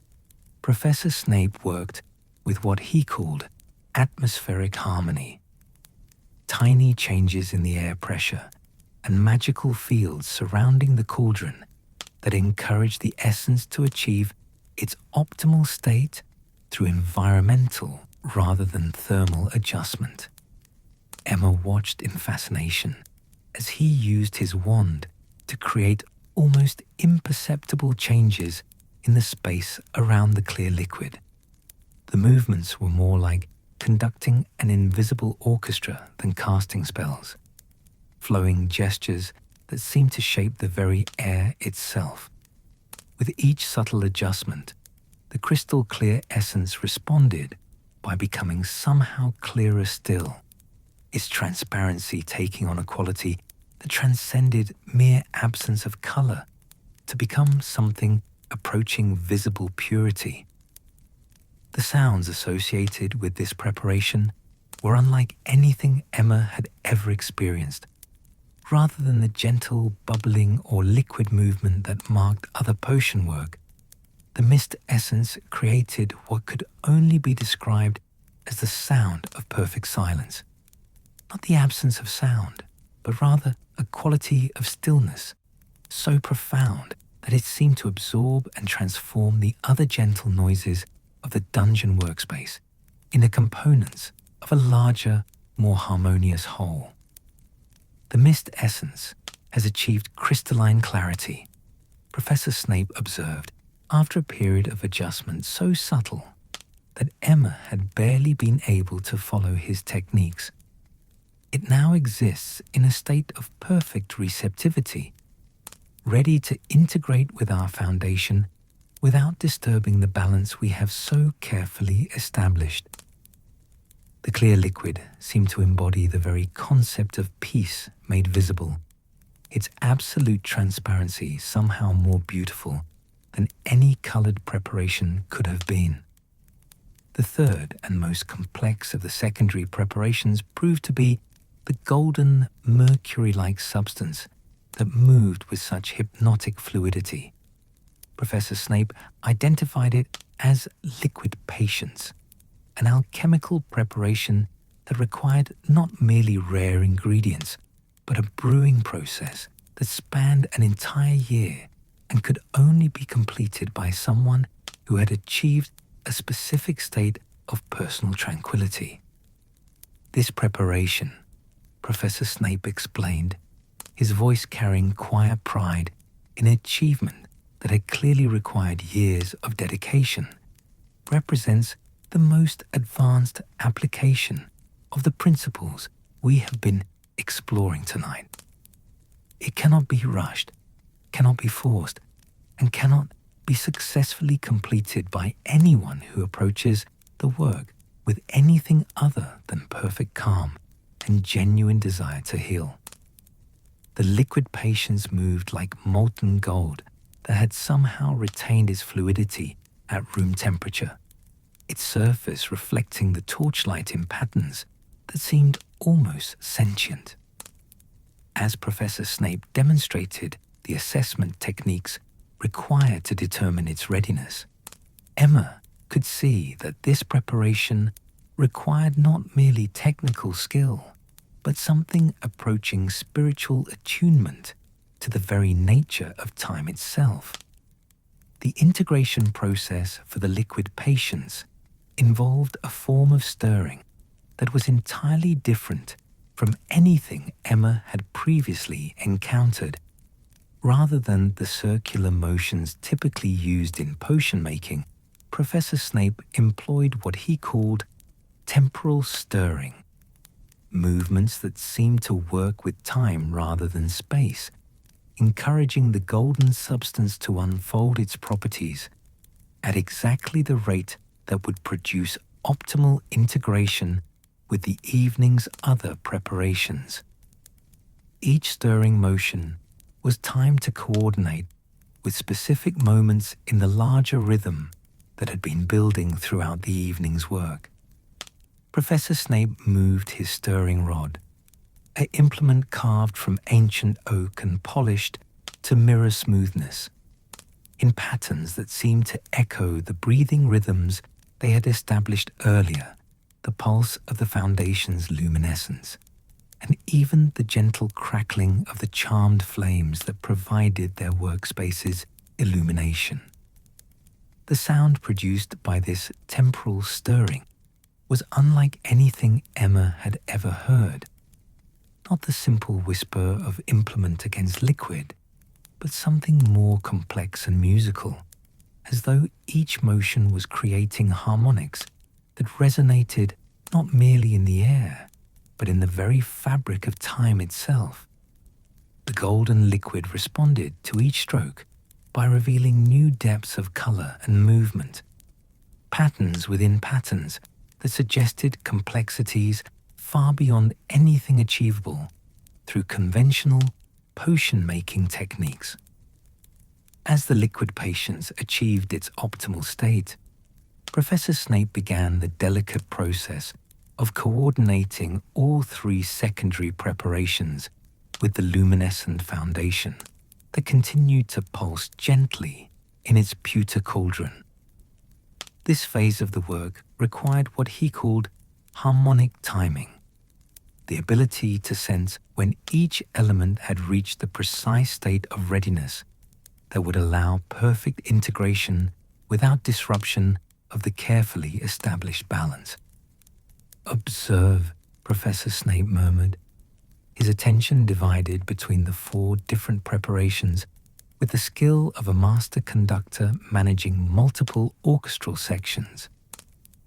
Professor Snape worked with what he called atmospheric harmony. Tiny changes in the air pressure and magical fields surrounding the cauldron that encouraged the essence to achieve its optimal state through environmental rather than thermal adjustment. Emma watched in fascination as he used his wand to create almost imperceptible changes in the space around the clear liquid. The movements were more like conducting an invisible orchestra than casting spells, flowing gestures that seemed to shape the very air itself. With each subtle adjustment, the crystal clear essence responded by becoming somehow clearer still, its transparency taking on a quality that transcended mere absence of color to become something approaching visible purity. sounds associated with this preparation were unlike anything Emma had ever experienced. Rather than the gentle bubbling or liquid movement that marked other potion work, the mist essence created what could only be described as the sound of perfect silence. Not the absence of sound, but rather a quality of stillness so profound that it seemed to absorb and transform the other gentle noises of the dungeon workspace into components of a larger, more harmonious whole. The mist essence has achieved crystalline clarity, Professor Snape observed after a period of adjustment so subtle that Emma had barely been able to follow his techniques. It now exists in a state of perfect receptivity, ready to integrate with our foundation without disturbing the balance we have so carefully established. The clear liquid seemed to embody the very concept of peace made visible, its absolute transparency somehow more beautiful than any colored preparation could have been. The third and most complex of the secondary preparations proved to be the golden mercury-like substance that moved with such hypnotic fluidity. Professor Snape identified it as liquid patience, an alchemical preparation that required not merely rare ingredients, but a brewing process that spanned an entire year and could only be completed by someone who had achieved a specific state of personal tranquility. This preparation, Professor Snape explained, his voice carrying quiet pride in an achievement that had clearly required years of dedication, represents the most advanced application of the principles we have been exploring tonight. It cannot be rushed, cannot be forced, and cannot be successfully completed by anyone who approaches the work with anything other than perfect calm and genuine desire to heal. The liquid patience moved like molten gold that had somehow retained its fluidity at room temperature, its surface reflecting the torchlight in patterns that seemed almost sentient. As Professor Snape demonstrated the assessment techniques required to determine its readiness, Emma could see that this preparation required not merely technical skill, but something approaching spiritual attunement to the very nature of time itself. The integration process for the liquid patience involved a form of stirring that was entirely different from anything Emma had previously encountered. Rather than the circular motions typically used in potion making, Professor Snape employed what he called temporal stirring, movements that seemed to work with time rather than space, encouraging the golden substance to unfold its properties at exactly the rate that would produce optimal integration with the evening's other preparations. Each stirring motion was timed to coordinate with specific moments in the larger rhythm that had been building throughout the evening's work. Professor Snape moved his stirring rod, an implement carved from ancient oak and polished to mirror smoothness, in patterns that seemed to echo the breathing rhythms they had established earlier, the pulse of the foundation's luminescence, and even the gentle crackling of the charmed flames that provided their workspaces illumination. The sound produced by this temporal stirring was unlike anything Emma had ever heard. Not the simple whisper of implement against liquid, but something more complex and musical, as though each motion was creating harmonics that resonated not merely in the air, but in the very fabric of time itself. The golden liquid responded to each stroke by revealing new depths of color and movement, patterns within patterns that suggested complexities far beyond anything achievable through conventional potion-making techniques. As the liquid patience achieved its optimal state, Professor Snape began the delicate process of coordinating all three secondary preparations with the luminescent foundation that continued to pulse gently in its pewter cauldron. This phase of the work required what he called harmonic timing, the ability to sense when each element had reached the precise state of readiness that would allow perfect integration without disruption of the carefully established balance. "Observe," Professor Snape murmured, his attention divided between the four different preparations with the skill of a master conductor managing multiple orchestral sections.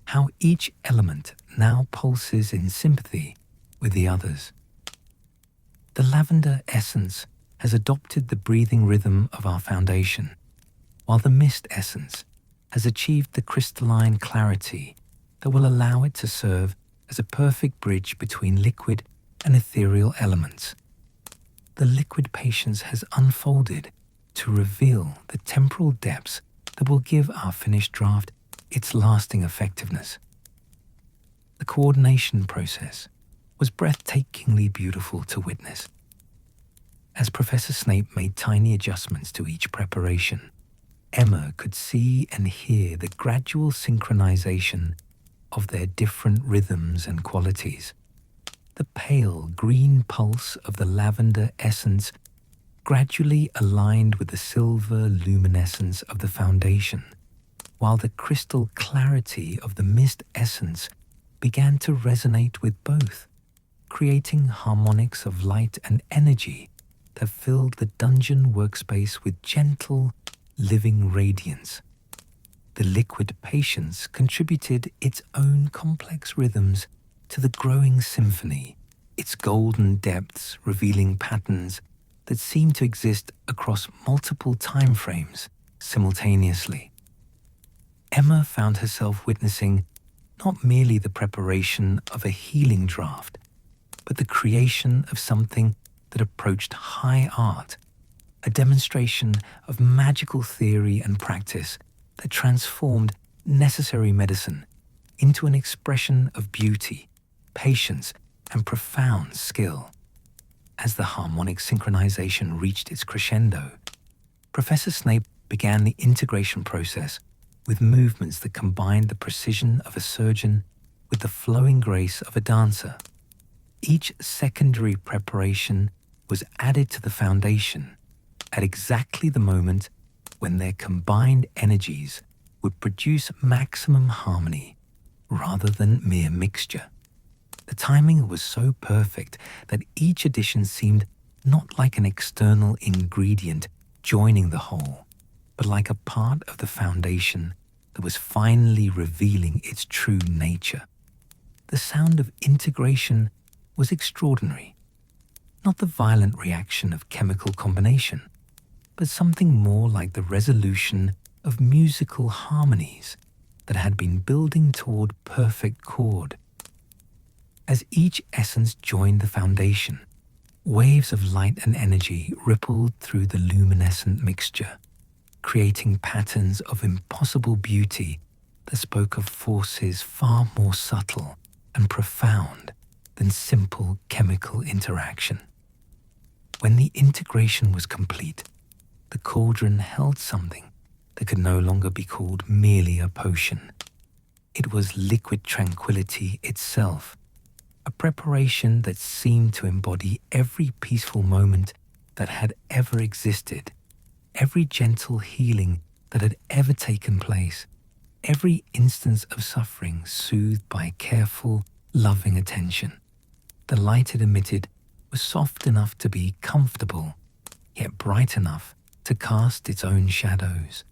How each element now pulses in sympathy with the others. The lavender essence has adopted the breathing rhythm of our foundation, while the mist essence has achieved the crystalline clarity that will allow it to serve as a perfect bridge between liquid and ethereal elements. The liquid patience has unfolded to reveal the temporal depths that will give our finished draft its lasting effectiveness. The coordination process was breathtakingly beautiful to witness. As Professor Snape made tiny adjustments to each preparation, Emma could see and hear the gradual synchronization of their different rhythms and qualities. The pale green pulse of the lavender essence gradually aligned with the silver luminescence of the foundation, while the crystal clarity of the mist essence began to resonate with both, creating harmonics of light and energy that filled the dungeon workspace with gentle, living radiance. The liquid patience contributed its own complex rhythms to the growing symphony, its golden depths revealing patterns that seemed to exist across multiple time frames simultaneously. Emma found herself witnessing not merely the preparation of a healing draft, but the creation of something that approached high art, a demonstration of magical theory and practice that transformed necessary medicine into an expression of beauty, patience, and profound skill. As the harmonic synchronization reached its crescendo, Professor Snape began the integration process with movements that combined the precision of a surgeon with the flowing grace of a dancer. Each secondary preparation was added to the foundation at exactly the moment when their combined energies would produce maximum harmony rather than mere mixture. The timing was so perfect that each addition seemed not like an external ingredient joining the whole, but like a part of the foundation that was finally revealing its true nature. The sound of integration was extraordinary, not the violent reaction of chemical combination, but something more like the resolution of musical harmonies that had been building toward perfect chord. As each essence joined the foundation, waves of light and energy rippled through the luminescent mixture, creating patterns of impossible beauty that spoke of forces far more subtle and profound than simple chemical interaction. When the integration was complete, the cauldron held something that could no longer be called merely a potion. It was liquid tranquility itself, a preparation that seemed to embody every peaceful moment that had ever existed, every gentle healing that had ever taken place, every instance of suffering soothed by careful, loving attention. The light it emitted was soft enough to be comfortable, yet bright enough to cast its own shadows,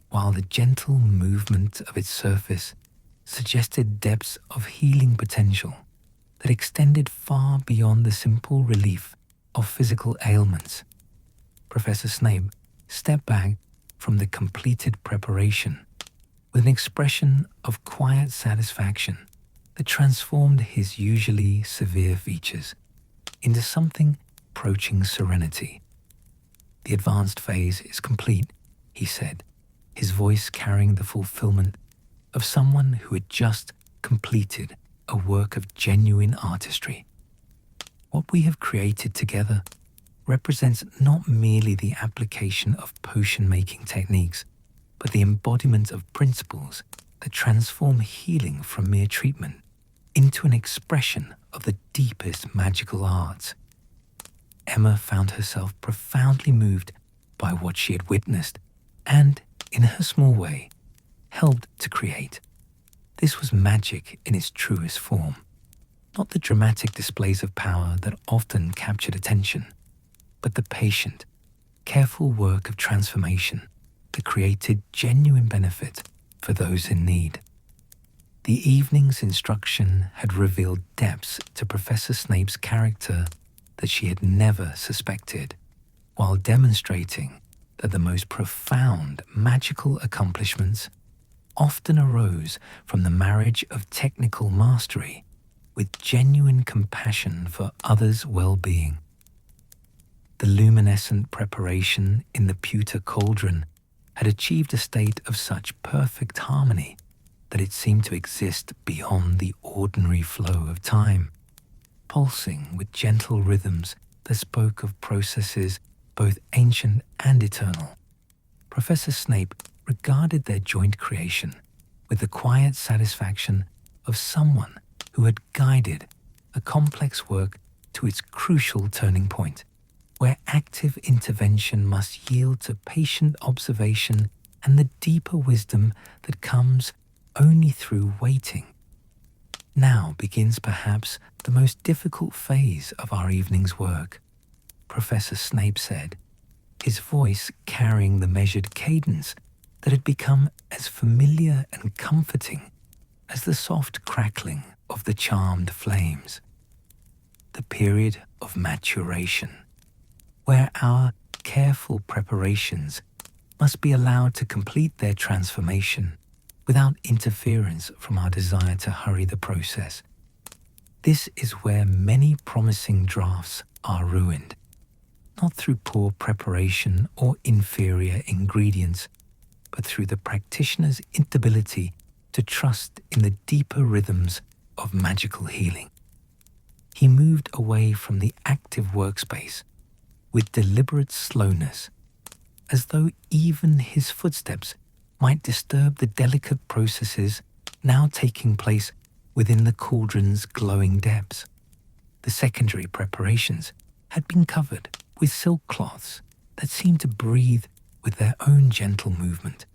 while the gentle movement of its surface suggested depths of healing potential that extended far beyond the simple relief of physical ailments. Professor Snape stepped back from the completed preparation with an expression of quiet satisfaction that transformed his usually severe features into something approaching serenity. "The advanced phase is complete," he said, his voice carrying the fulfillment of someone who had just completed a work of genuine artistry. What we have created together represents not merely the application of potion-making techniques, but the embodiment of principles that transform healing from mere treatment into an expression of the deepest magical arts. Emma found herself profoundly moved by what she had witnessed and, in her small way, helped to create. This was magic in its truest form, not the dramatic displays of power that often captured attention, but the patient, careful work of transformation that created genuine benefit for those in need. The evening's instruction had revealed depths to Professor Snape's character that she had never suspected, while demonstrating that the most profound magical accomplishments often arose from the marriage of technical mastery with genuine compassion for others' well-being. The luminescent preparation in the pewter cauldron had achieved a state of such perfect harmony that it seemed to exist beyond the ordinary flow of time, pulsing with gentle rhythms that spoke of processes both ancient and eternal. Professor Snape regarded their joint creation with the quiet satisfaction of someone who had guided a complex work to its crucial turning point, where active intervention must yield to patient observation and the deeper wisdom that comes only through waiting. Now begins perhaps the most difficult phase of our evening's work, Professor Snape said, his voice carrying the measured cadence that had become as familiar and comforting as the soft crackling of the charmed flames. The period of maturation, where our careful preparations must be allowed to complete their transformation without interference from our desire to hurry the process. This is where many promising drafts are ruined, not through poor preparation or inferior ingredients, but through the practitioner's inability to trust in the deeper rhythms of magical healing. He moved away from the active workspace with deliberate slowness, as though even his footsteps might disturb the delicate processes now taking place within the cauldron's glowing depths. The secondary preparations had been covered with silk cloths that seemed to breathe with their own gentle movement,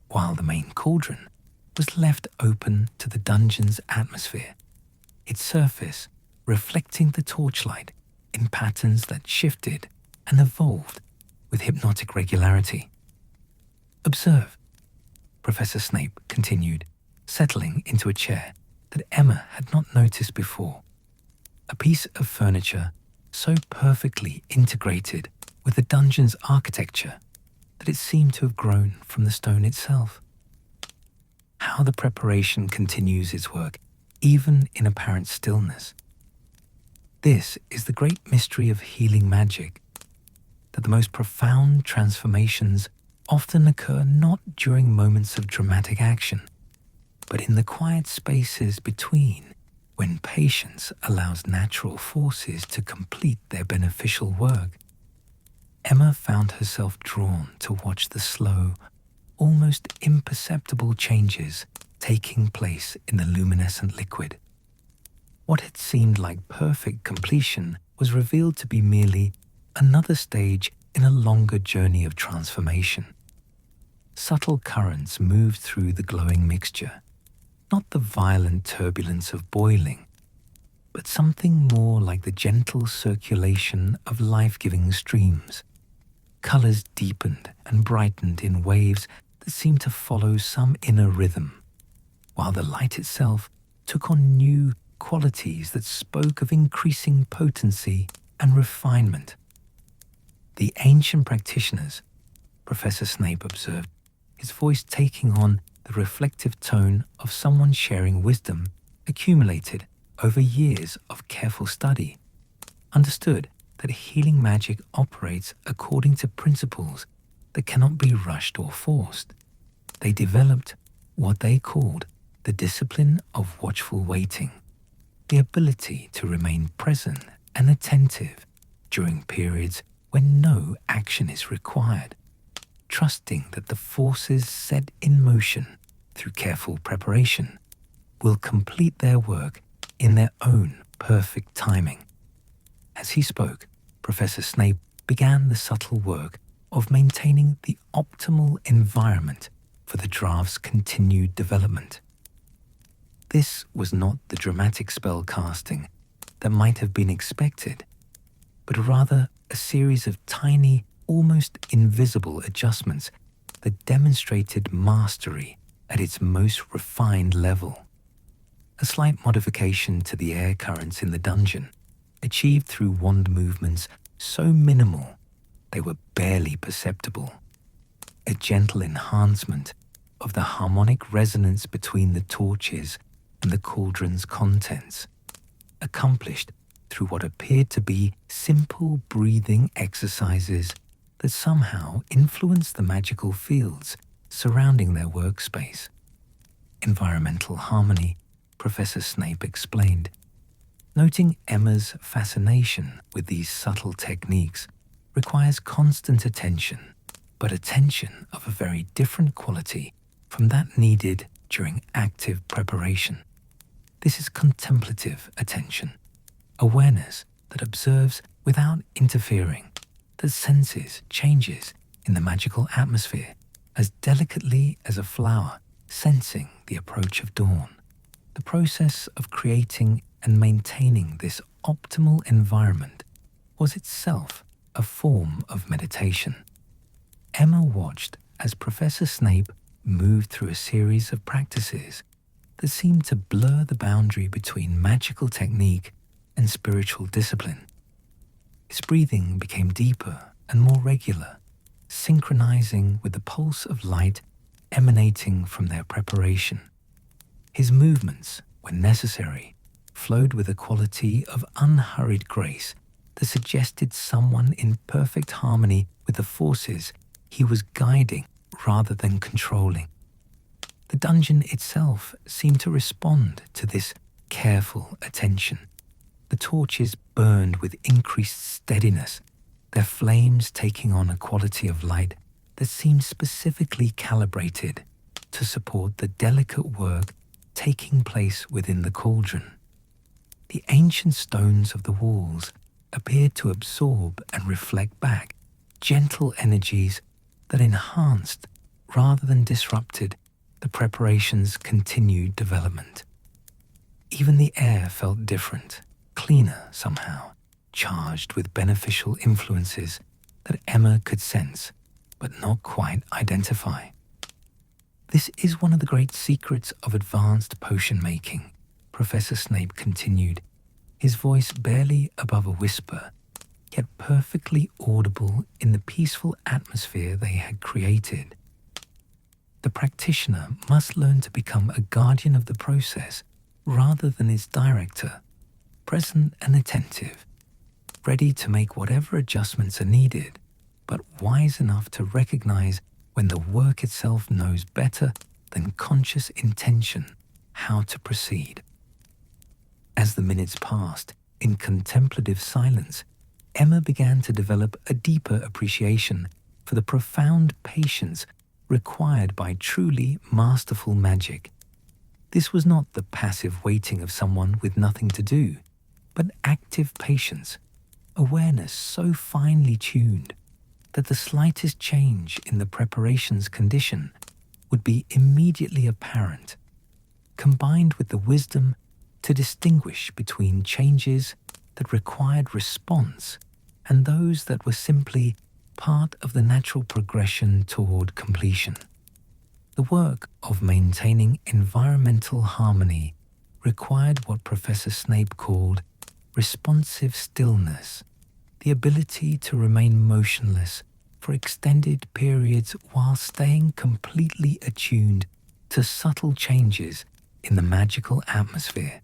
while the main cauldron was left open to the dungeon's atmosphere, its surface reflecting the torchlight in patterns that shifted and evolved with hypnotic regularity. "Observe," Professor Snape continued, settling into a chair that Emma had not noticed before. A piece of furniture so perfectly integrated with the dungeon's architecture that it seemed to have grown from the stone itself. How the preparation continues its work, even in apparent stillness. This is the great mystery of healing magic, that the most profound transformations often occur not during moments of dramatic action, but in the quiet spaces between, when patience allows natural forces to complete their beneficial work. Emma found herself drawn to watch the slow, almost imperceptible changes taking place in the luminescent liquid. What had seemed like perfect completion was revealed to be merely another stage in a longer journey of transformation. Subtle currents moved through the glowing mixture, not the violent turbulence of boiling, but something more like the gentle circulation of life-giving streams. Colors deepened and brightened in waves that seemed to follow some inner rhythm, while the light itself took on new qualities that spoke of increasing potency and refinement. The ancient practitioners, Professor Snape observed, his voice taking on the reflective tone of someone sharing wisdom accumulated over years of careful study, understood that healing magic operates according to principles that cannot be rushed or forced. They developed what they called the discipline of watchful waiting, the ability to remain present and attentive during periods when no action is required, trusting that the forces set in motion through careful preparation will complete their work in their own perfect timing. As he spoke, Professor Snape began the subtle work of maintaining the optimal environment for the draft's continued development. This was not the dramatic spell casting that might have been expected, but rather a series of tiny, almost invisible adjustments that demonstrated mastery at its most refined level. A slight modification to the air currents in the dungeon, achieved through wand movements so minimal they were barely perceptible. A gentle enhancement of the harmonic resonance between the torches and the cauldron's contents, accomplished through what appeared to be simple breathing exercises that somehow influenced the magical fields surrounding their workspace. Environmental harmony, Professor Snape explained, noting Emma's fascination with these subtle techniques requires constant attention, but attention of a very different quality from that needed during active preparation. This is contemplative attention, awareness that observes without interfering, that senses changes in the magical atmosphere as delicately as a flower sensing the approach of dawn. The process of creating and maintaining this optimal environment was itself a form of meditation. Emma watched as Professor Snape moved through a series of practices that seemed to blur the boundary between magical technique and spiritual discipline. His breathing became deeper and more regular, synchronizing with the pulse of light emanating from their preparation. His movements, when necessary, flowed with a quality of unhurried grace that suggested someone in perfect harmony with the forces he was guiding rather than controlling. The dungeon itself seemed to respond to this careful attention. The torches burned with increased steadiness, their flames taking on a quality of light that seemed specifically calibrated to support the delicate work taking place within the cauldron. The ancient stones of the walls appeared to absorb and reflect back gentle energies that enhanced rather than disrupted the preparation's continued development. Even the air felt different, cleaner somehow, charged with beneficial influences that Emma could sense but not quite identify. This is one of the great secrets of advanced potion making, Professor Snape continued, his voice barely above a whisper, yet perfectly audible in the peaceful atmosphere they had created. The practitioner must learn to become a guardian of the process rather than its director, present and attentive, ready to make whatever adjustments are needed, but wise enough to recognize when the work itself knows better than conscious intention how to proceed. As the minutes passed, in contemplative silence, Emma began to develop a deeper appreciation for the profound patience required by truly masterful magic. This was not the passive waiting of someone with nothing to do, but active patience, awareness so finely tuned that the slightest change in the preparation's condition would be immediately apparent, combined with the wisdom to distinguish between changes that required response and those that were simply part of the natural progression toward completion. The work of maintaining environmental harmony required what Professor Snape called responsive stillness, the ability to remain motionless for extended periods while staying completely attuned to subtle changes in the magical atmosphere.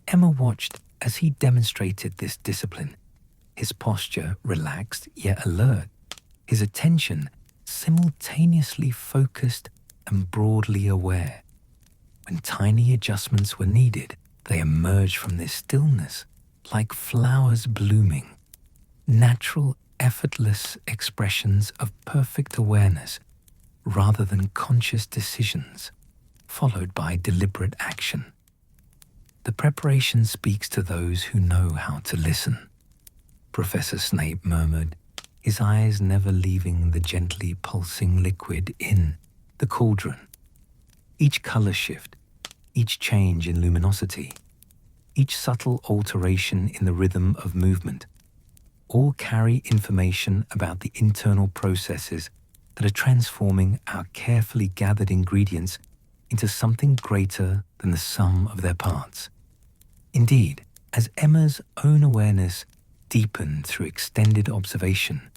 Emma watched as he demonstrated this discipline, his posture relaxed yet alert, his attention simultaneously focused and broadly aware. When tiny adjustments were needed, they emerged from this stillness like flowers blooming, natural, effortless expressions of perfect awareness rather than conscious decisions, followed by deliberate action. The preparation speaks to those who know how to listen, Professor Snape murmured, his eyes never leaving the gently pulsing liquid in the cauldron. Each color shift, each change in luminosity, each subtle alteration in the rhythm of movement, all carry information about the internal processes that are transforming our carefully gathered ingredients into something greater than the sum of their parts. Indeed, as Emma's own awareness deepened through extended observation,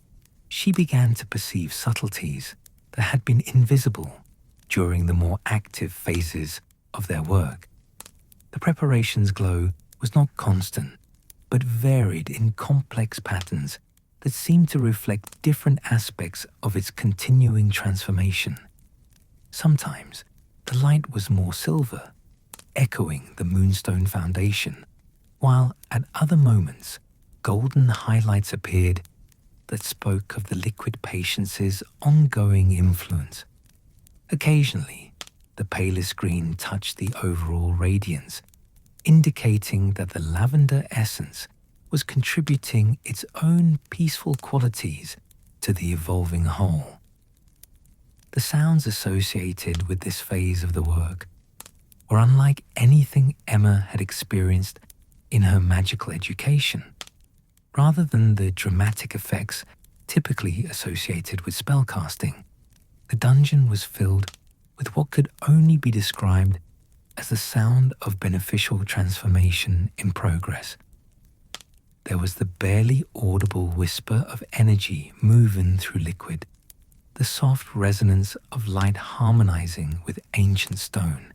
she began to perceive subtleties that had been invisible during the more active phases of their work. The preparation's glow was not constant, but varied in complex patterns that seemed to reflect different aspects of its continuing transformation. Sometimes the light was more silver, echoing the moonstone foundation, while at other moments golden highlights appeared that spoke of the liquid patience's ongoing influence. Occasionally, the palest green touched the overall radiance, indicating that the lavender essence was contributing its own peaceful qualities to the evolving whole. The sounds associated with this phase of the work were unlike anything Emma had experienced in her magical education. Rather than the dramatic effects typically associated with spellcasting, the dungeon was filled with what could only be described as the sound of beneficial transformation in progress. There was the barely audible whisper of energy moving through liquid, the soft resonance of light harmonizing with ancient stone,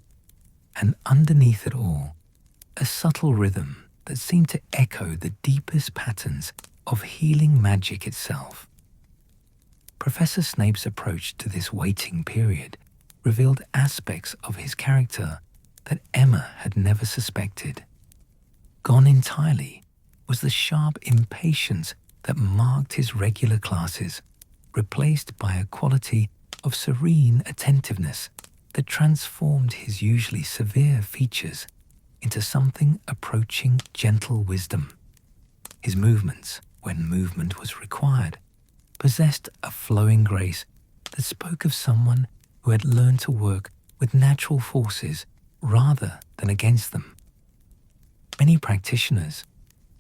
and underneath it all, a subtle rhythm that seemed to echo the deepest patterns of healing magic itself. Professor Snape's approach to this waiting period revealed aspects of his character that Emma had never suspected. Gone entirely was the sharp impatience that marked his regular classes, replaced by a quality of serene attentiveness that transformed his usually severe features into something approaching gentle wisdom. His movements, when movement was required, possessed a flowing grace that spoke of someone who had learned to work with natural forces rather than against them. Many practitioners,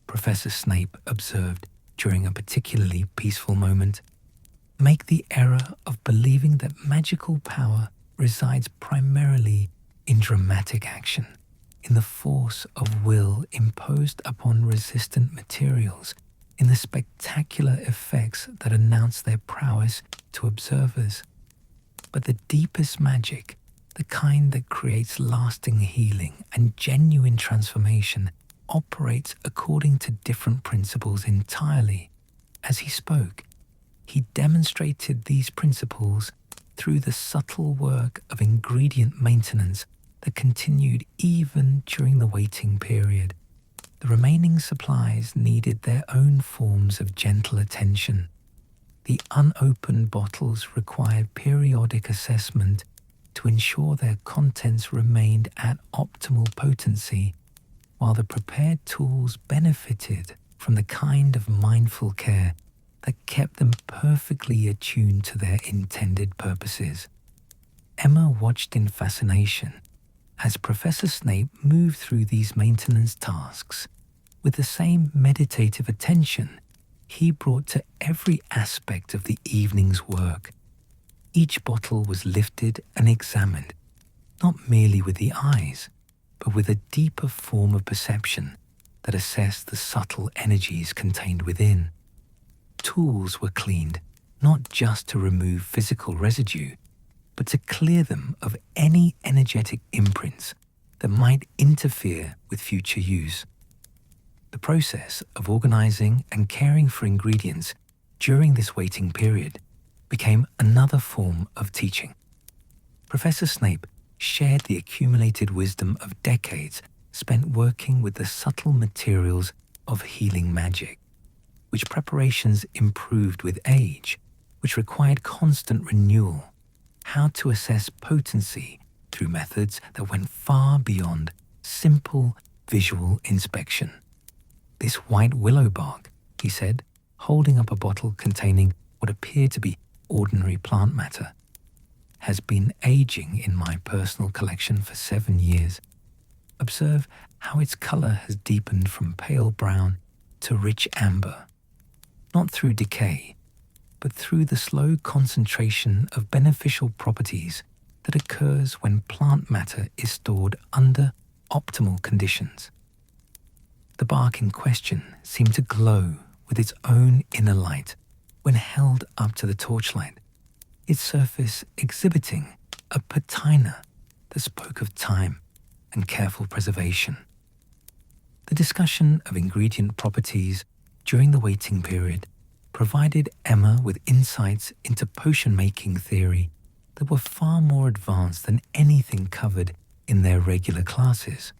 Professor Snape observed during a particularly peaceful moment, make the error of believing that magical power resides primarily in dramatic action, in the force of will imposed upon resistant materials, in the spectacular effects that announce their prowess to observers. But the deepest magic, the kind that creates lasting healing and genuine transformation, operates according to different principles entirely. As he spoke, he demonstrated these principles through the subtle work of ingredient maintenance that continued even during the waiting period. The remaining supplies needed their own forms of gentle attention. The unopened bottles required periodic assessment to ensure their contents remained at optimal potency, while the prepared tools benefited from the kind of mindful care that kept them perfectly attuned to their intended purposes. Emma watched in fascination as Professor Snape moved through these maintenance tasks with the same meditative attention he brought to every aspect of the evening's work. Each bottle was lifted and examined, not merely with the eyes, but with a deeper form of perception that assessed the subtle energies contained within. Tools were cleaned, not just to remove physical residue, but to clear them of any energetic imprints that might interfere with future use. The process of organizing and caring for ingredients during this waiting period became another form of teaching. Professor Snape shared the accumulated wisdom of decades spent working with the subtle materials of healing magic, which preparations improved with age, which required constant renewal, how to assess potency through methods that went far beyond simple visual inspection. "This white willow bark," he said, holding up a bottle containing what appeared to be ordinary plant matter, "has been aging in my personal collection for 7 years. Observe how its color has deepened from pale brown to rich amber, not through decay, but through the slow concentration of beneficial properties that occurs when plant matter is stored under optimal conditions." The bark in question seemed to glow with its own inner light when held up to the torchlight, its surface exhibiting a patina that spoke of time and careful preservation. The discussion of ingredient properties during the waiting period provided Emma with insights into potion-making theory that were far more advanced than anything covered in their regular classes.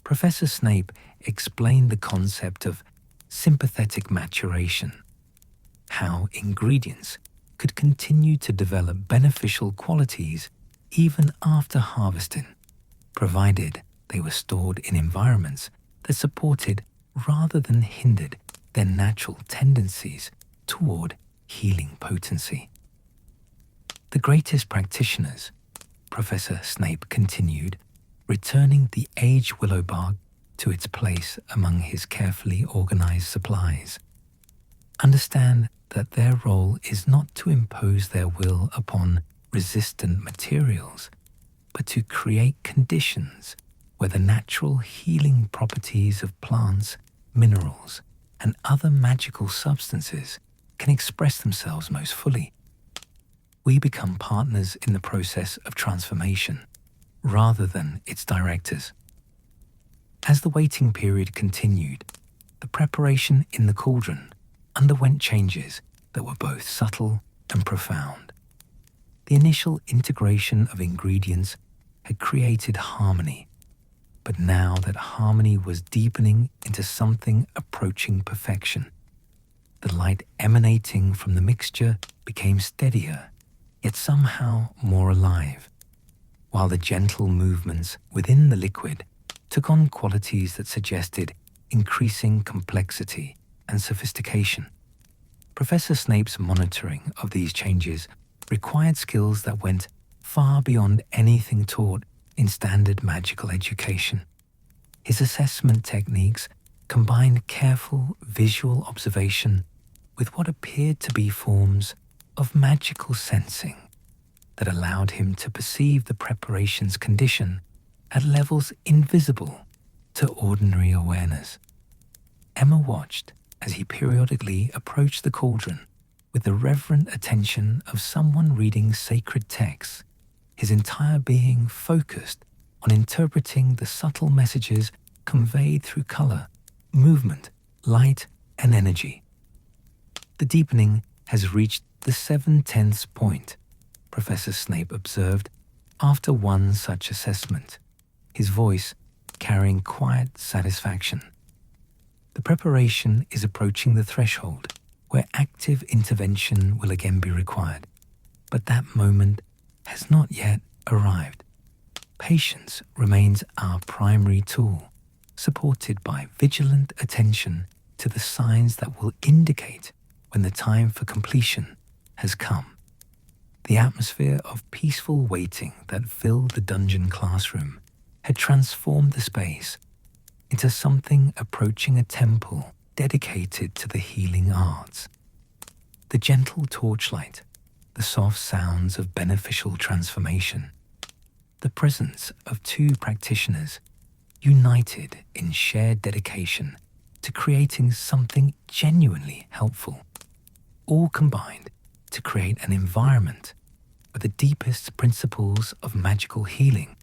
Professor Snape explained the concept of sympathetic maturation, how ingredients could continue to develop beneficial qualities even after harvesting, provided they were stored in environments that supported rather than hindered their natural tendencies toward healing potency. "The greatest practitioners," Professor Snape continued, returning the aged willow bark to its place among his carefully organized supplies, "understand that their role is not to impose their will upon resistant materials, but to create conditions where the natural healing properties of plants, minerals, and other magical substances can express themselves most fully. We become partners in the process of transformation, rather than its directors." As the waiting period continued, the preparation in the cauldron underwent changes that were both subtle and profound. The initial integration of ingredients had created harmony, but now that harmony was deepening into something approaching perfection, the light emanating from the mixture became steadier, yet somehow more alive, while the gentle movements within the liquid took on qualities that suggested increasing complexity and sophistication. Professor Snape's monitoring of these changes required skills that went far beyond anything taught in standard magical education. His assessment techniques combined careful visual observation with what appeared to be forms of magical sensing that allowed him to perceive the preparation's condition at levels invisible to ordinary awareness. Emma watched as he periodically approached the cauldron with the reverent attention of someone reading sacred texts, his entire being focused on interpreting the subtle messages conveyed through color, movement, light, and energy. "The deepening has reached the 7/10 point," Professor Snape observed after one such assessment, his voice carrying quiet satisfaction. "The preparation is approaching the threshold where active intervention will again be required, but that moment has not yet arrived. Patience remains our primary tool, supported by vigilant attention to the signs that will indicate when the time for completion has come." The atmosphere of peaceful waiting that filled the dungeon classroom had transformed the space into something approaching a temple dedicated to the healing arts. The gentle torchlight, the soft sounds of beneficial transformation, the presence of two practitioners united in shared dedication to creating something genuinely helpful, all combined to create an environment where the deepest principles of magical healing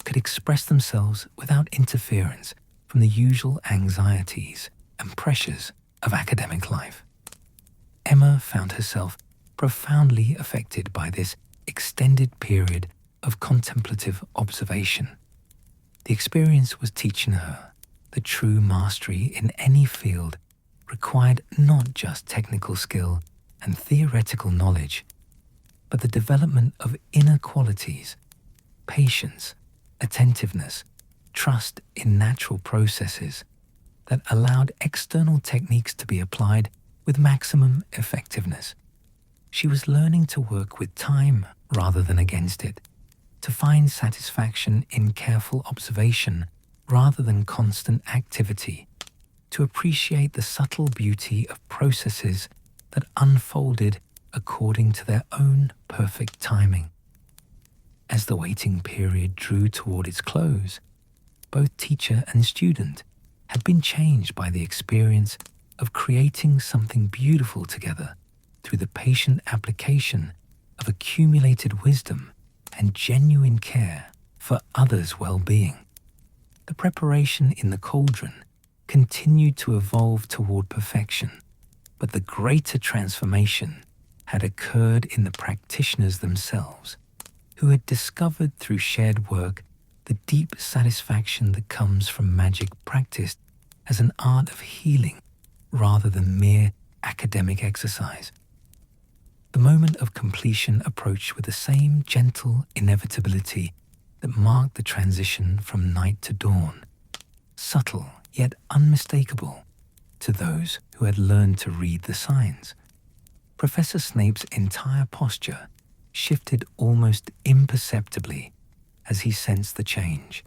could express themselves without interference from the usual anxieties and pressures of academic life. Emma found herself profoundly affected by this extended period of contemplative observation. The experience was teaching her that true mastery in any field required not just technical skill and theoretical knowledge, but the development of inner qualities, patience, attentiveness, trust in natural processes that allowed external techniques to be applied with maximum effectiveness. She was learning to work with time rather than against it, to find satisfaction in careful observation rather than constant activity, to appreciate the subtle beauty of processes that unfolded according to their own perfect timing. As the waiting period drew toward its close, both teacher and student had been changed by the experience of creating something beautiful together through the patient application of accumulated wisdom and genuine care for others' well-being. The preparation in the cauldron continued to evolve toward perfection, but the greater transformation had occurred in the practitioners themselves, who had discovered through shared work the deep satisfaction that comes from magic practiced as an art of healing rather than mere academic exercise. The moment of completion approached with the same gentle inevitability that marked the transition from night to dawn, subtle yet unmistakable to those who had learned to read the signs. Professor Snape's entire posture shifted almost imperceptibly as he sensed the change,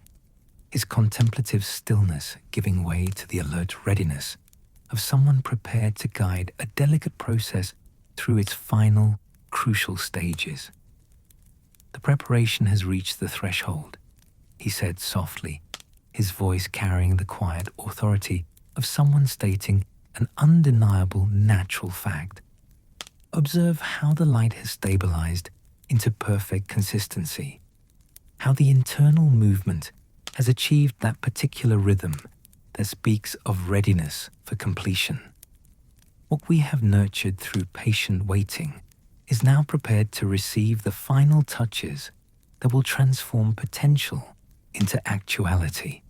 his contemplative stillness giving way to the alert readiness of someone prepared to guide a delicate process through its final, crucial stages. "The preparation has reached the threshold," he said softly, his voice carrying the quiet authority of someone stating an undeniable natural fact. "Observe how the light has stabilized into perfect consistency, how the internal movement has achieved that particular rhythm that speaks of readiness for completion. What we have nurtured through patient waiting is now prepared to receive the final touches that will transform potential into actuality."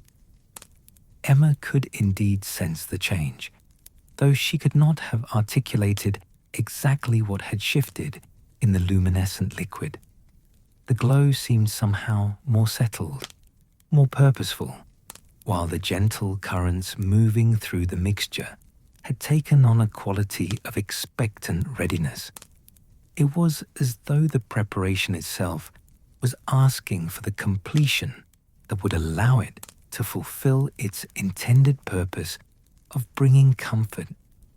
Emma could indeed sense the change, though she could not have articulated exactly what had shifted in the luminescent liquid. The glow seemed somehow more settled, more purposeful, while the gentle currents moving through the mixture had taken on a quality of expectant readiness. It was as though the preparation itself was asking for the completion that would allow it to fulfill its intended purpose of bringing comfort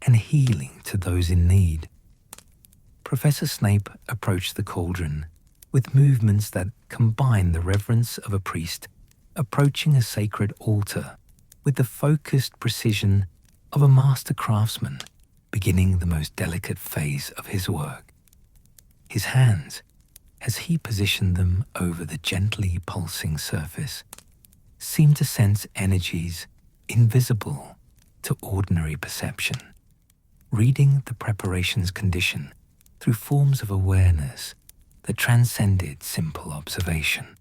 and healing to those in need. Professor Snape approached the cauldron with movements that combined the reverence of a priest approaching a sacred altar with the focused precision of a master craftsman beginning the most delicate phase of his work. His hands, as he positioned them over the gently pulsing surface, seemed to sense energies invisible to ordinary perception, reading the preparation's condition through forms of awareness that transcended simple observation.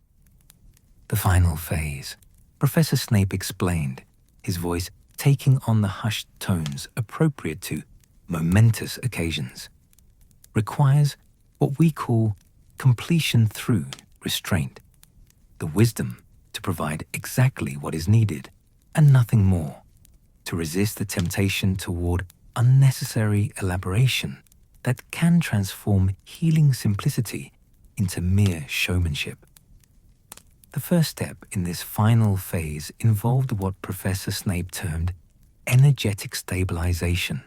"The final phase," Professor Snape explained, his voice taking on the hushed tones appropriate to momentous occasions, "requires what we call completion through restraint, the wisdom to provide exactly what is needed and nothing more, to resist the temptation toward unnecessary elaboration that can transform healing simplicity into mere showmanship." The first step in this final phase involved what Professor Snape termed energetic stabilization,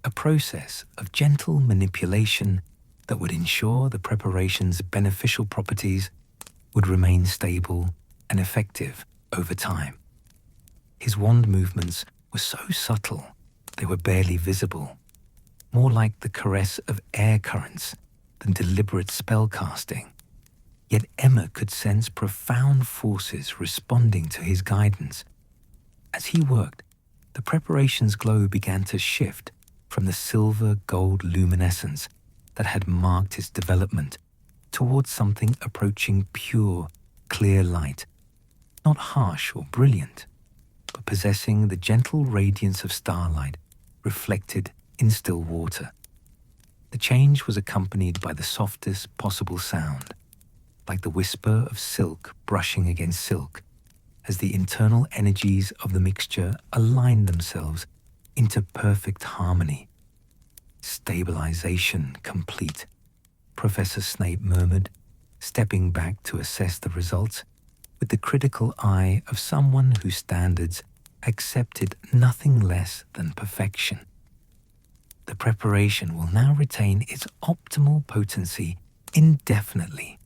a process of gentle manipulation that would ensure the preparation's beneficial properties would remain stable and effective over time. His wand movements were so subtle they were barely visible, more like the caress of air currents than deliberate spell casting. Yet Emma could sense profound forces responding to his guidance. As he worked, the preparation's glow began to shift from the silver-gold luminescence that had marked its development towards something approaching pure, clear light, not harsh or brilliant, but possessing the gentle radiance of starlight reflected in still water. The change was accompanied by the softest possible sound, like the whisper of silk brushing against silk, as the internal energies of the mixture aligned themselves into perfect harmony. "Stabilization complete," Professor Snape murmured, stepping back to assess the results with the critical eye of someone whose standards accepted nothing less than perfection. "The preparation will now retain its optimal potency indefinitely,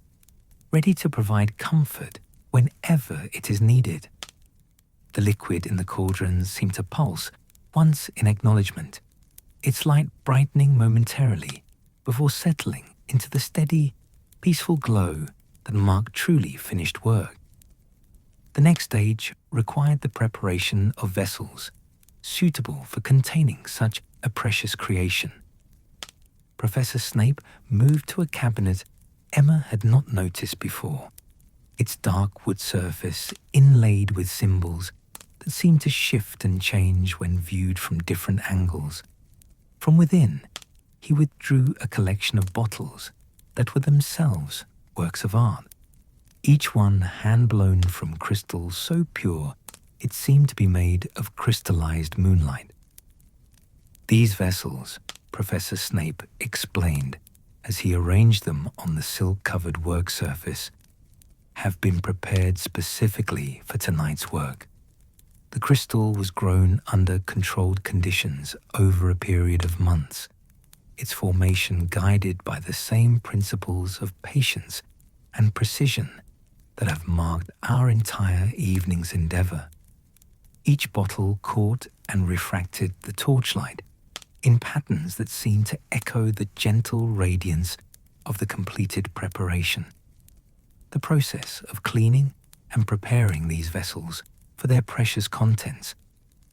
ready to provide comfort whenever it is needed." The liquid in the cauldrons seemed to pulse once in acknowledgement, its light brightening momentarily before settling into the steady, peaceful glow that marked truly finished work. The next stage required the preparation of vessels suitable for containing such a precious creation. Professor Snape moved to a cabinet Emma had not noticed before, its dark wood surface inlaid with symbols that seemed to shift and change when viewed from different angles. From within, he withdrew a collection of bottles that were themselves works of art, each one hand-blown from crystal so pure it seemed to be made of crystallized moonlight. "These vessels," Professor Snape explained as he arranged them on the silk-covered work surface, "have been prepared specifically for tonight's work. The crystal was grown under controlled conditions over a period of months, its formation guided by the same principles of patience and precision that have marked our entire evening's endeavor. Each bottle caught and refracted the torchlight in patterns that seemed to echo the gentle radiance of the completed preparation. The process of cleaning and preparing these vessels for their precious contents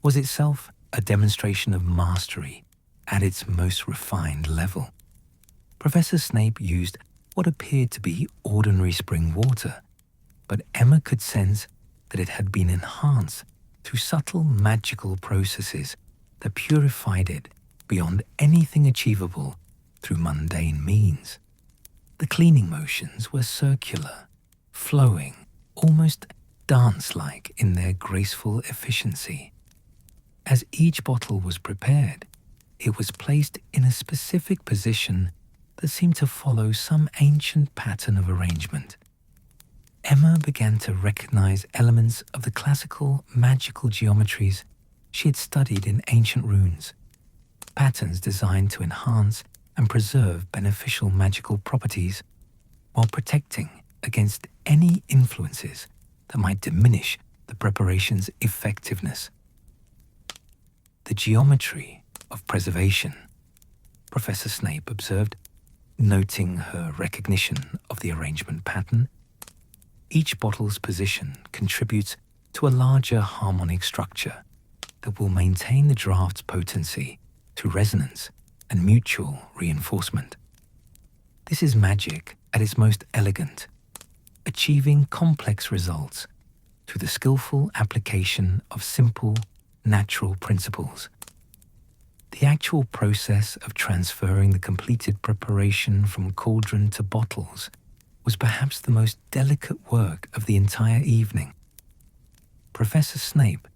was itself a demonstration of mastery at its most refined level. Professor Snape used what appeared to be ordinary spring water, but Emma could sense that it had been enhanced through subtle magical processes that purified it beyond anything achievable through mundane means. The cleaning motions were circular, flowing, almost dance-like in their graceful efficiency. As each bottle was prepared, it was placed in a specific position that seemed to follow some ancient pattern of arrangement. Emma began to recognize elements of the classical magical geometries she had studied in ancient runes, patterns designed to enhance and preserve beneficial magical properties while protecting against any influences that might diminish the preparation's effectiveness. "The geometry of preservation," Professor Snape observed, noting her recognition of the arrangement pattern. "Each bottle's position contributes to a larger harmonic structure that will maintain the draft's potency through resonance and mutual reinforcement. This is magic at its most elegant, achieving complex results through the skillful application of simple, natural principles. The actual process of transferring the completed preparation from cauldron to bottles was perhaps the most delicate work of the entire evening. Professor Snape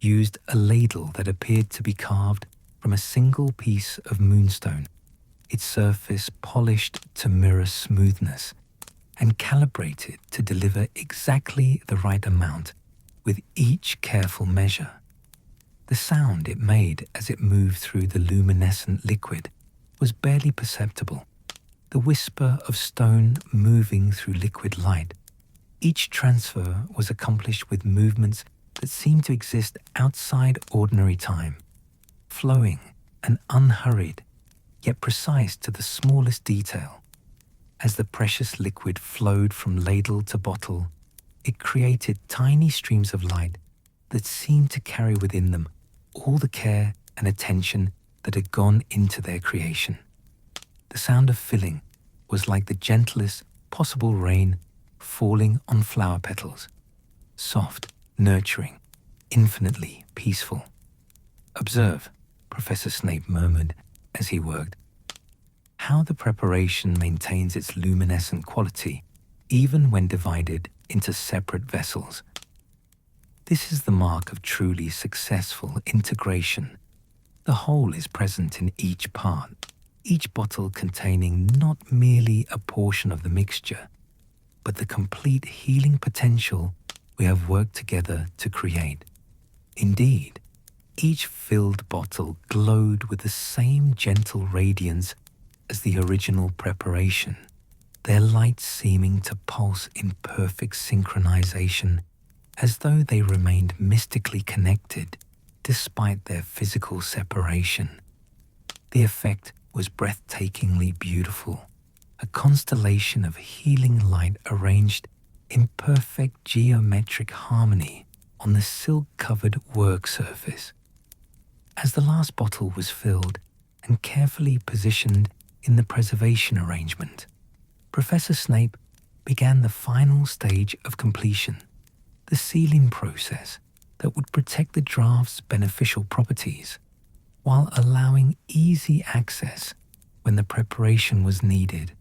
used a ladle that appeared to be carved from a single piece of moonstone, its surface polished to mirror smoothness and calibrated to deliver exactly the right amount with each careful measure. The sound it made as it moved through the luminescent liquid was barely perceptible, the whisper of stone moving through liquid light. Each transfer was accomplished with movements that seemed to exist outside ordinary time, flowing and unhurried, yet precise to the smallest detail. As the precious liquid flowed from ladle to bottle, it created tiny streams of light that seemed to carry within them all the care and attention that had gone into their creation. The sound of filling was like the gentlest, possible rain falling on flower petals. Soft, nurturing, infinitely peaceful. "Observe," Professor Snape murmured as he worked, "how the preparation maintains its luminescent quality even when divided into separate vessels. This is the mark of truly successful integration. The whole is present in each part, each bottle containing not merely a portion of the mixture, but the complete healing potential we have worked together to create. Indeed, each filled bottle glowed with the same gentle radiance as the original preparation, their light seeming to pulse in perfect synchronization, as though they remained mystically connected despite their physical separation. The effect was breathtakingly beautiful, a constellation of healing light arranged in perfect geometric harmony on the silk-covered work surface. As the last bottle was filled and carefully positioned in the preservation arrangement, Professor Snape began the final stage of completion, the sealing process that would protect the draft's beneficial properties, while allowing easy access when the preparation was needed.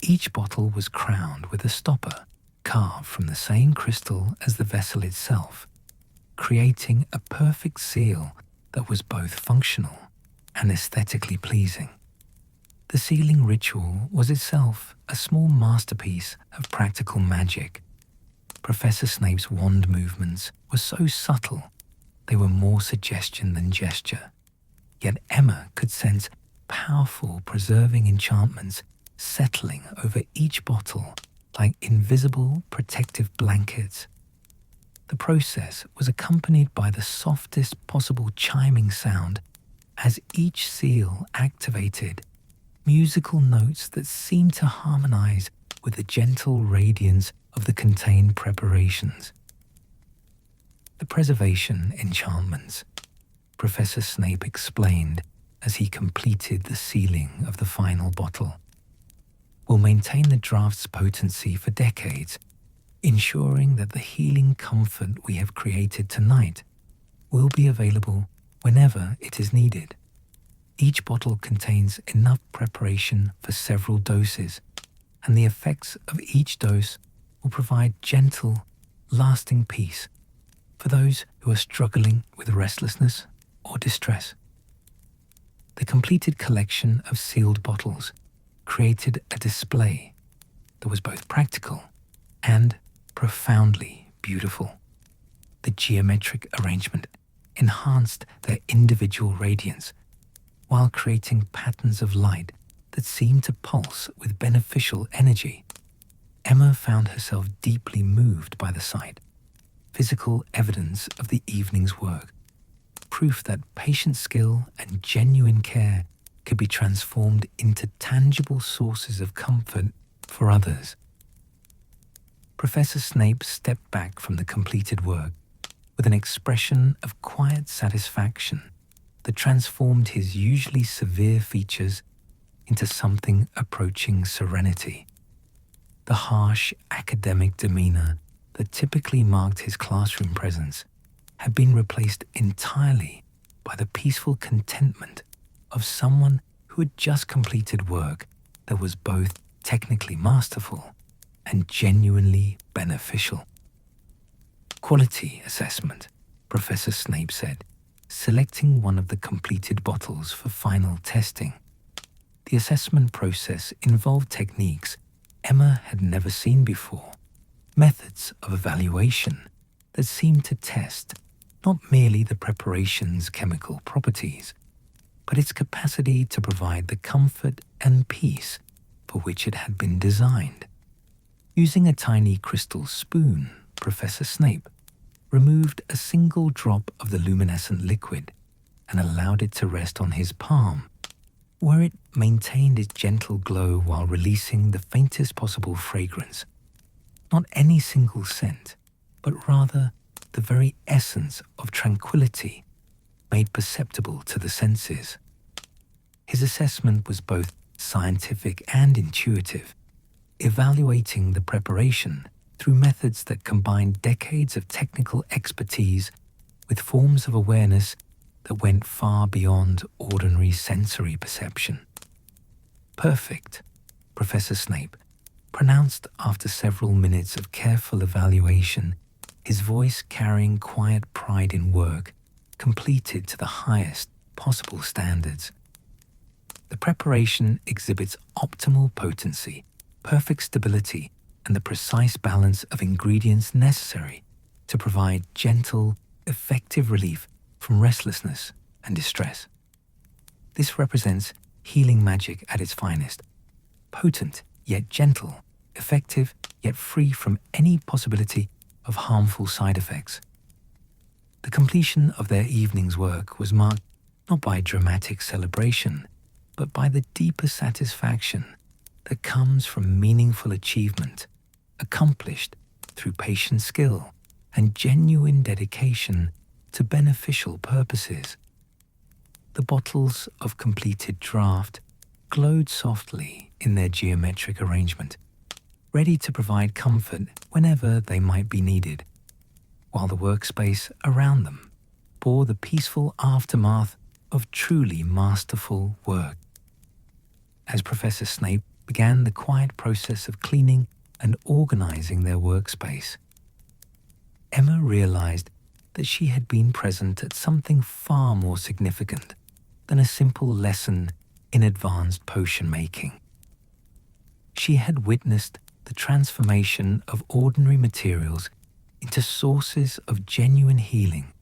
Each bottle was crowned with a stopper carved from the same crystal as the vessel itself, creating a perfect seal that was both functional and aesthetically pleasing. The sealing ritual was itself a small masterpiece of practical magic. Professor Snape's wand movements were so subtle they were more suggestion than gesture, yet Emma could sense powerful preserving enchantments settling over each bottle like invisible protective blankets. The process was accompanied by the softest possible chiming sound as each seal activated, musical notes that seemed to harmonize with the gentle radiance of the contained preparations. The preservation enchantments, Professor Snape explained as he completed the sealing of the final bottle, will maintain the draft's potency for decades, ensuring that the healing comfort we have created tonight will be available whenever it is needed. Each bottle contains enough preparation for several doses, and the effects of each dose will provide gentle, lasting peace for those who are struggling with restlessness or distress. The completed collection of sealed bottles created a display that was both practical and profoundly beautiful. The geometric arrangement enhanced their individual radiance while creating patterns of light that seemed to pulse with beneficial energy. Emma found herself deeply moved by the sight, physical evidence of the evening's work, proof that patient skill and genuine care could be transformed into tangible sources of comfort for others. Professor Snape stepped back from the completed work with an expression of quiet satisfaction that transformed his usually severe features into something approaching serenity. The harsh academic demeanor that typically marked his classroom presence had been replaced entirely by the peaceful contentment of someone who had just completed work that was both technically masterful and genuinely beneficial. Quality assessment, Professor Snape said, selecting one of the completed bottles for final testing. The assessment process involved techniques Emma had never seen before, methods of evaluation that seemed to test not merely the preparation's chemical properties, but its capacity to provide the comfort and peace for which it had been designed. Using a tiny crystal spoon, Professor Snape removed a single drop of the luminescent liquid and allowed it to rest on his palm, where it maintained its gentle glow while releasing the faintest possible fragrance. Not any single scent, but rather the very essence of tranquility made perceptible to the senses. His assessment was both scientific and intuitive, evaluating the preparation through methods that combine decades of technical expertise with forms of awareness that went far beyond ordinary sensory perception. "Perfect," Professor Snape pronounced after several minutes of careful evaluation, his voice carrying quiet pride in work completed to the highest possible standards. "The preparation exhibits optimal potency, perfect stability, and the precise balance of ingredients necessary to provide gentle, effective relief from restlessness and distress. This represents healing magic at its finest, potent yet gentle, effective yet free from any possibility of harmful side effects." The completion of their evening's work was marked not by dramatic celebration, but by the deeper satisfaction that comes from meaningful achievement, accomplished through patient skill and genuine dedication to beneficial purposes. The bottles of completed draft glowed softly in their geometric arrangement, ready to provide comfort whenever they might be needed, while the workspace around them bore the peaceful aftermath of truly masterful work. As Professor Snape began the quiet process of cleaning and organizing their workspace, Emma realized that she had been present at something far more significant than a simple lesson in advanced potion making. She had witnessed the transformation of ordinary materials into sources of genuine healing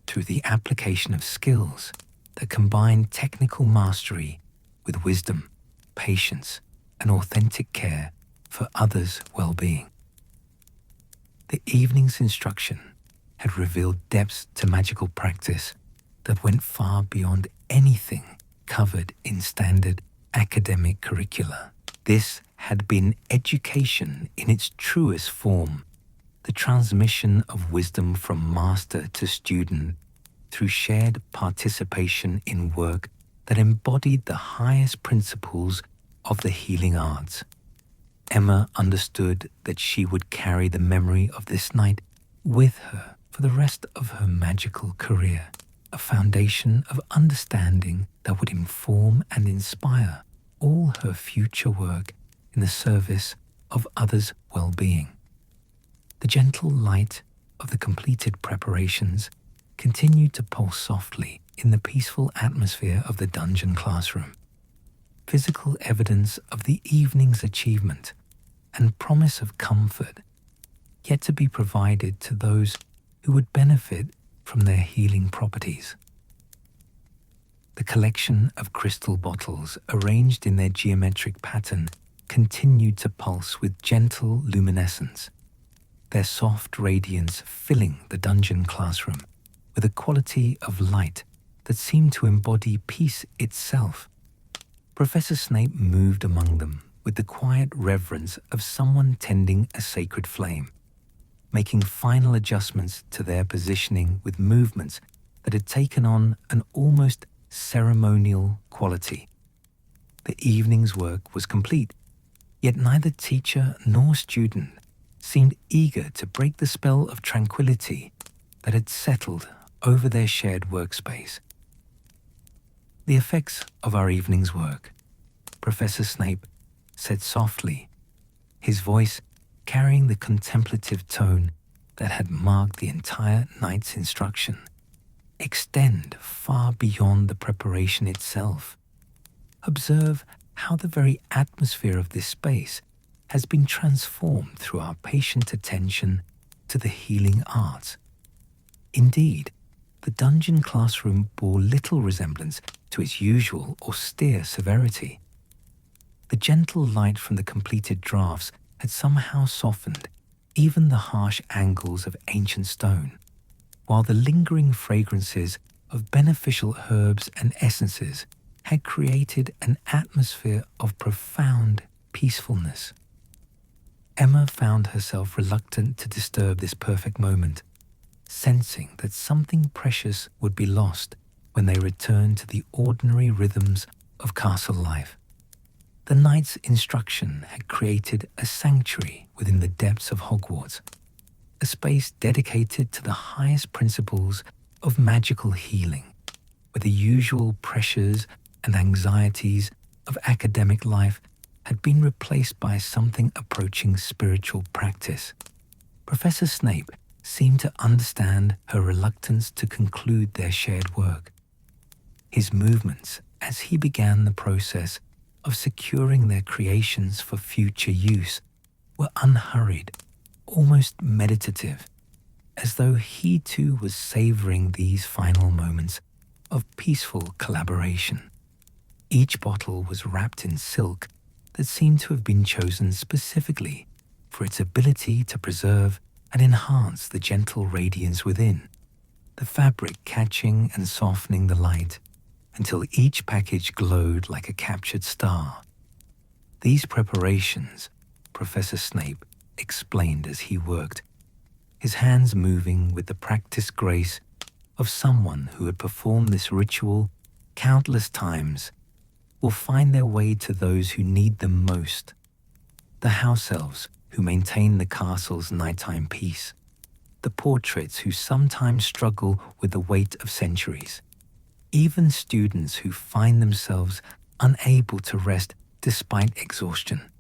through the application of skills that combine technical mastery with wisdom, patience, and authentic care for others' well-being. The evening's instruction had revealed depths to magical practice that went far beyond anything covered in standard academic curricula. This had been education in its truest form, the transmission of wisdom from master to student through shared participation in work that embodied the highest principles of the healing arts. Emma understood that she would carry the memory of this night with her for the rest of her magical career, a foundation of understanding that would inform and inspire all her future work in the service of others' well-being. The gentle light of the completed preparations continued to pulse softly in the peaceful atmosphere of the dungeon classroom, physical evidence of the evening's achievement and promise of comfort yet to be provided to those who would benefit from their healing properties. The collection of crystal bottles arranged in their geometric pattern continued to pulse with gentle luminescence, their soft radiance filling the dungeon classroom with a quality of light that seemed to embody peace itself. Professor Snape moved among them with the quiet reverence of someone tending a sacred flame, making final adjustments to their positioning with movements that had taken on an almost ceremonial quality. The evening's work was complete, yet neither teacher nor student seemed eager to break the spell of tranquility that had settled over their shared workspace. "The effects of our evening's work," Professor Snape said softly, his voice carrying the contemplative tone that had marked the entire night's instruction, "extend far beyond the preparation itself. Observe how the very atmosphere of this space has been transformed through our patient attention to the healing arts. Indeed, the dungeon classroom bore little resemblance to its usual austere severity. The gentle light from the completed drafts had somehow softened even the harsh angles of ancient stone, while the lingering fragrances of beneficial herbs and essences had created an atmosphere of profound peacefulness. Emma found herself reluctant to disturb this perfect moment, sensing that something precious would be lost when they returned to the ordinary rhythms of castle life. The knight's instruction had created a sanctuary within the depths of Hogwarts, a space dedicated to the highest principles of magical healing, where the usual pressures and anxieties of academic life had been replaced by something approaching spiritual practice. Professor Snape seemed to understand her reluctance to conclude their shared work. His movements, as he began the process of securing their creations for future use, were unhurried, almost meditative, as though he too was savoring these final moments of peaceful collaboration. Each bottle was wrapped in silk that seemed to have been chosen specifically for its ability to preserve and enhance the gentle radiance within, the fabric catching and softening the light until each package glowed like a captured star. These preparations, Professor Snape explained as he worked, his hands moving with the practiced grace of someone who had performed this ritual countless times, will find their way to those who need them most. The house elves who maintain the castle's nighttime peace, the portraits who sometimes struggle with the weight of centuries, even students who find themselves unable to rest despite exhaustion.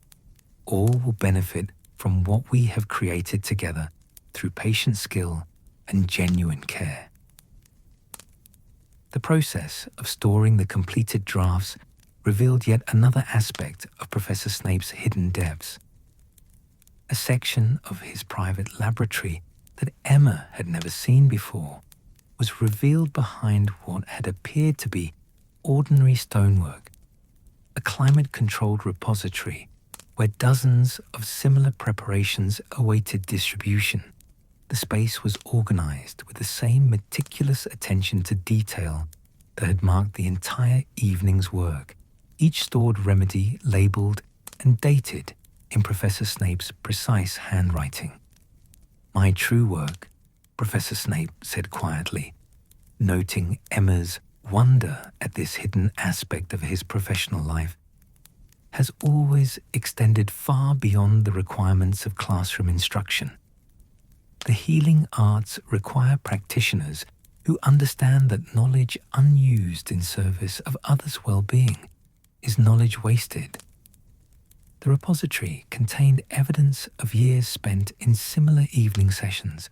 All will benefit from what we have created together through patient skill and genuine care. The process of storing the completed drafts revealed yet another aspect of Professor Snape's hidden depths. A section of his private laboratory that Emma had never seen before was revealed behind what had appeared to be ordinary stonework, a climate-controlled repository where dozens of similar preparations awaited distribution. The space was organized with the same meticulous attention to detail that had marked the entire evening's work, each stored remedy labeled and dated in Professor Snape's precise handwriting. "My true work," Professor Snape said quietly, noting Emma's wonder at this hidden aspect of his professional life, "has always extended far beyond the requirements of classroom instruction. The healing arts require practitioners who understand that knowledge unused in service of others' well-being is knowledge wasted." The repository contained evidence of years spent in similar evening sessions,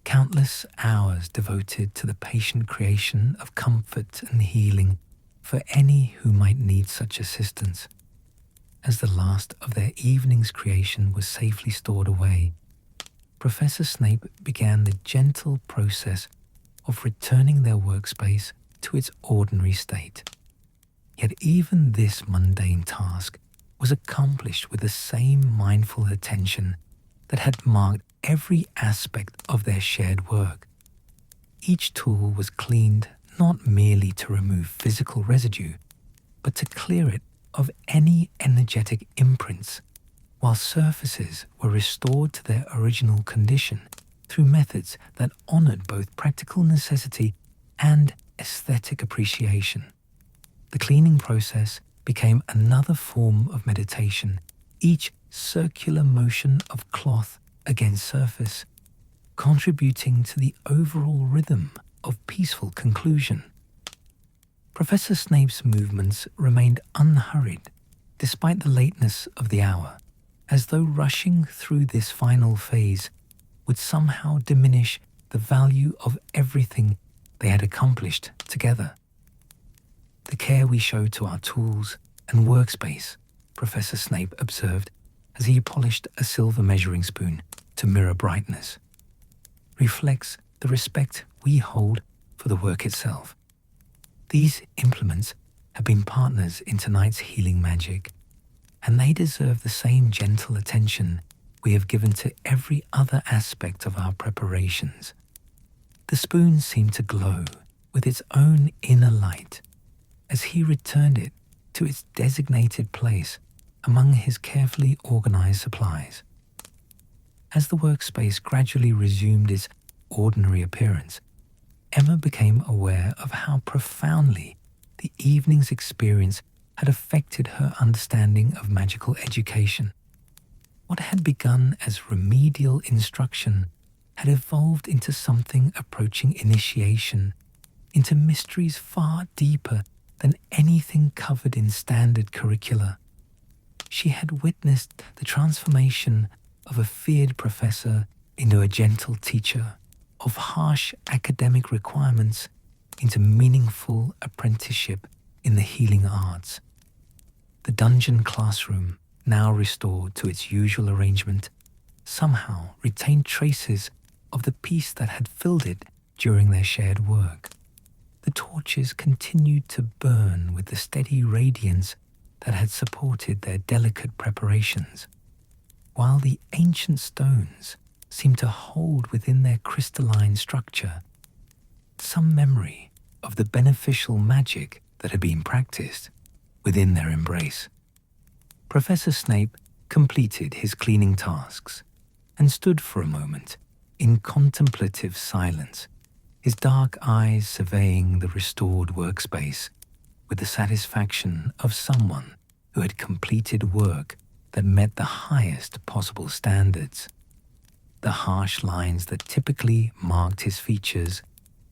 countless hours devoted to the patient creation of comfort and healing for any who might need such assistance. As the last of their evening's creation was safely stored away, Professor Snape began the gentle process of returning their workspace to its ordinary state. Yet even this mundane task was accomplished with the same mindful attention that had marked every aspect of their shared work. Each tool was cleaned not merely to remove physical residue, but to clear it of any energetic imprints, while surfaces were restored to their original condition through methods that honored both practical necessity and aesthetic appreciation. The cleaning process became another form of meditation, each circular motion of cloth against surface, contributing to the overall rhythm of peaceful conclusion. Professor Snape's movements remained unhurried despite the lateness of the hour, as though rushing through this final phase would somehow diminish the value of everything they had accomplished together. "The care we show to our tools and workspace," Professor Snape observed as he polished a silver measuring spoon to mirror brightness, "reflects the respect we hold for the work itself. These implements have been partners in tonight's healing magic, and they deserve the same gentle attention we have given to every other aspect of our preparations." The spoon seemed to glow with its own inner light as he returned it to its designated place among his carefully organized supplies. As the workspace gradually resumed its ordinary appearance, Emma became aware of how profoundly the evening's experience had affected her understanding of magical education. What had begun as remedial instruction had evolved into something approaching initiation, into mysteries far deeper than anything covered in standard curricula. She had witnessed the transformation of a feared professor into a gentle teacher, of harsh academic requirements into meaningful apprenticeship in the healing arts. The dungeon classroom, now restored to its usual arrangement, somehow retained traces of the peace that had filled it during their shared work. The torches continued to burn with the steady radiance that had supported their delicate preparations, while the ancient stones seemed to hold within their crystalline structure some memory of the beneficial magic that had been practiced within their embrace. Professor Snape completed his cleaning tasks and stood for a moment in contemplative silence, his dark eyes surveying the restored workspace with the satisfaction of someone who had completed work that met the highest possible standards. The harsh lines that typically marked his features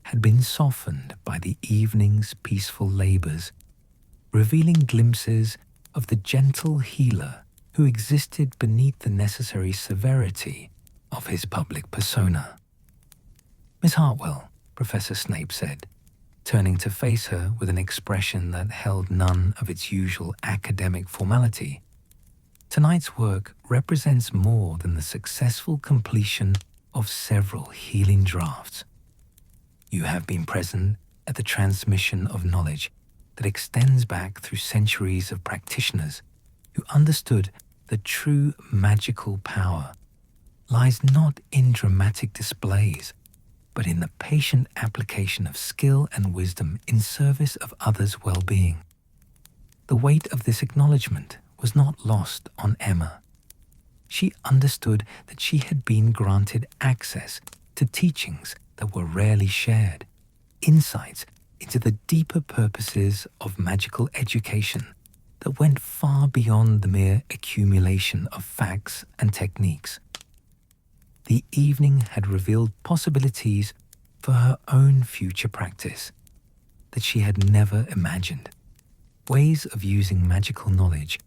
had been softened by the evening's peaceful labors, revealing glimpses of the gentle healer who existed beneath the necessary severity of his public persona. "Miss Hartwell," Professor Snape said, turning to face her with an expression that held none of its usual academic formality. "Tonight's work represents more than the successful completion of several healing drafts. You have been present at the transmission of knowledge that extends back through centuries of practitioners who understood that true magical power lies not in dramatic displays, but in the patient application of skill and wisdom in service of others' well-being." The weight of this acknowledgement was not lost on Emma. She understood that she had been granted access to teachings that were rarely shared, insights into the deeper purposes of magical education that went far beyond the mere accumulation of facts and techniques. The evening had revealed possibilities for her own future practice that she had never imagined, ways of using magical knowledge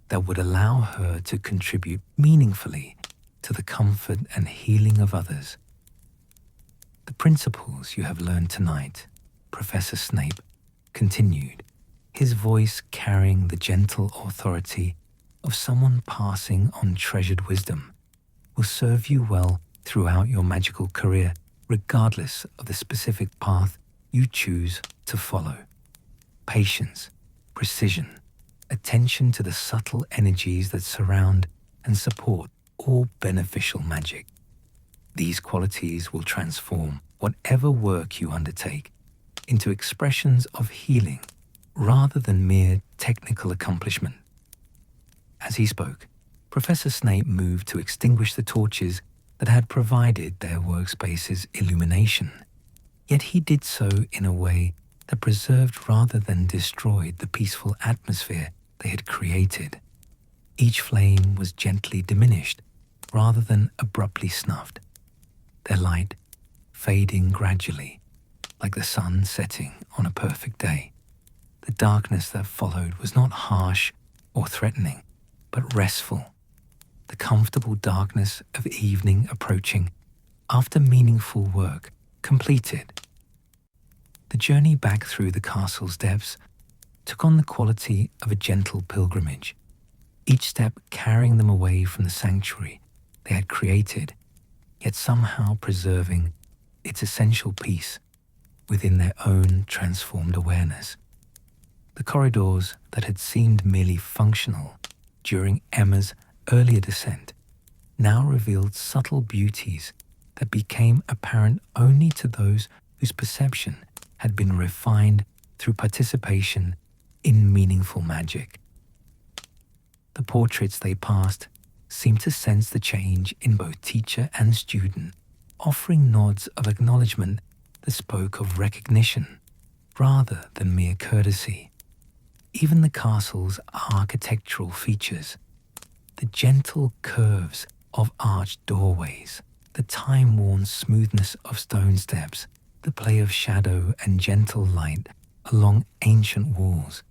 that would allow her to contribute meaningfully to the comfort and healing of others. "The principles you have learned tonight," Professor Snape continued, his voice carrying the gentle authority of someone passing on treasured wisdom, "will serve you well throughout your magical career, regardless of the specific path you choose to follow. Patience, precision, attention to the subtle energies that surround and support all beneficial magic. These qualities will transform whatever work you undertake into expressions of healing rather than mere technical accomplishment." As he spoke, Professor Snape moved to extinguish the torches that had provided their workspace's illumination, yet he did so in a way that preserved rather than destroyed the peaceful atmosphere they had created. Each flame was gently diminished rather than abruptly snuffed, their light fading gradually like the sun setting on a perfect day. The darkness that followed was not harsh or threatening, but restful, the comfortable darkness of evening approaching after meaningful work completed. The journey back through the castle's depths took on the quality of a gentle pilgrimage, each step carrying them away from the sanctuary they had created, yet somehow preserving its essential peace within their own transformed awareness. The corridors that had seemed merely functional during Emma's earlier descent now revealed subtle beauties that became apparent only to those whose perception had been refined through participation in meaningful magic. The portraits they passed seemed to sense the change in both teacher and student, offering nods of acknowledgement that spoke of recognition rather than mere courtesy. Even the castle's architectural features, the gentle curves of arched doorways, the time-worn smoothness of stone steps, the play of shadow and gentle light along ancient walls,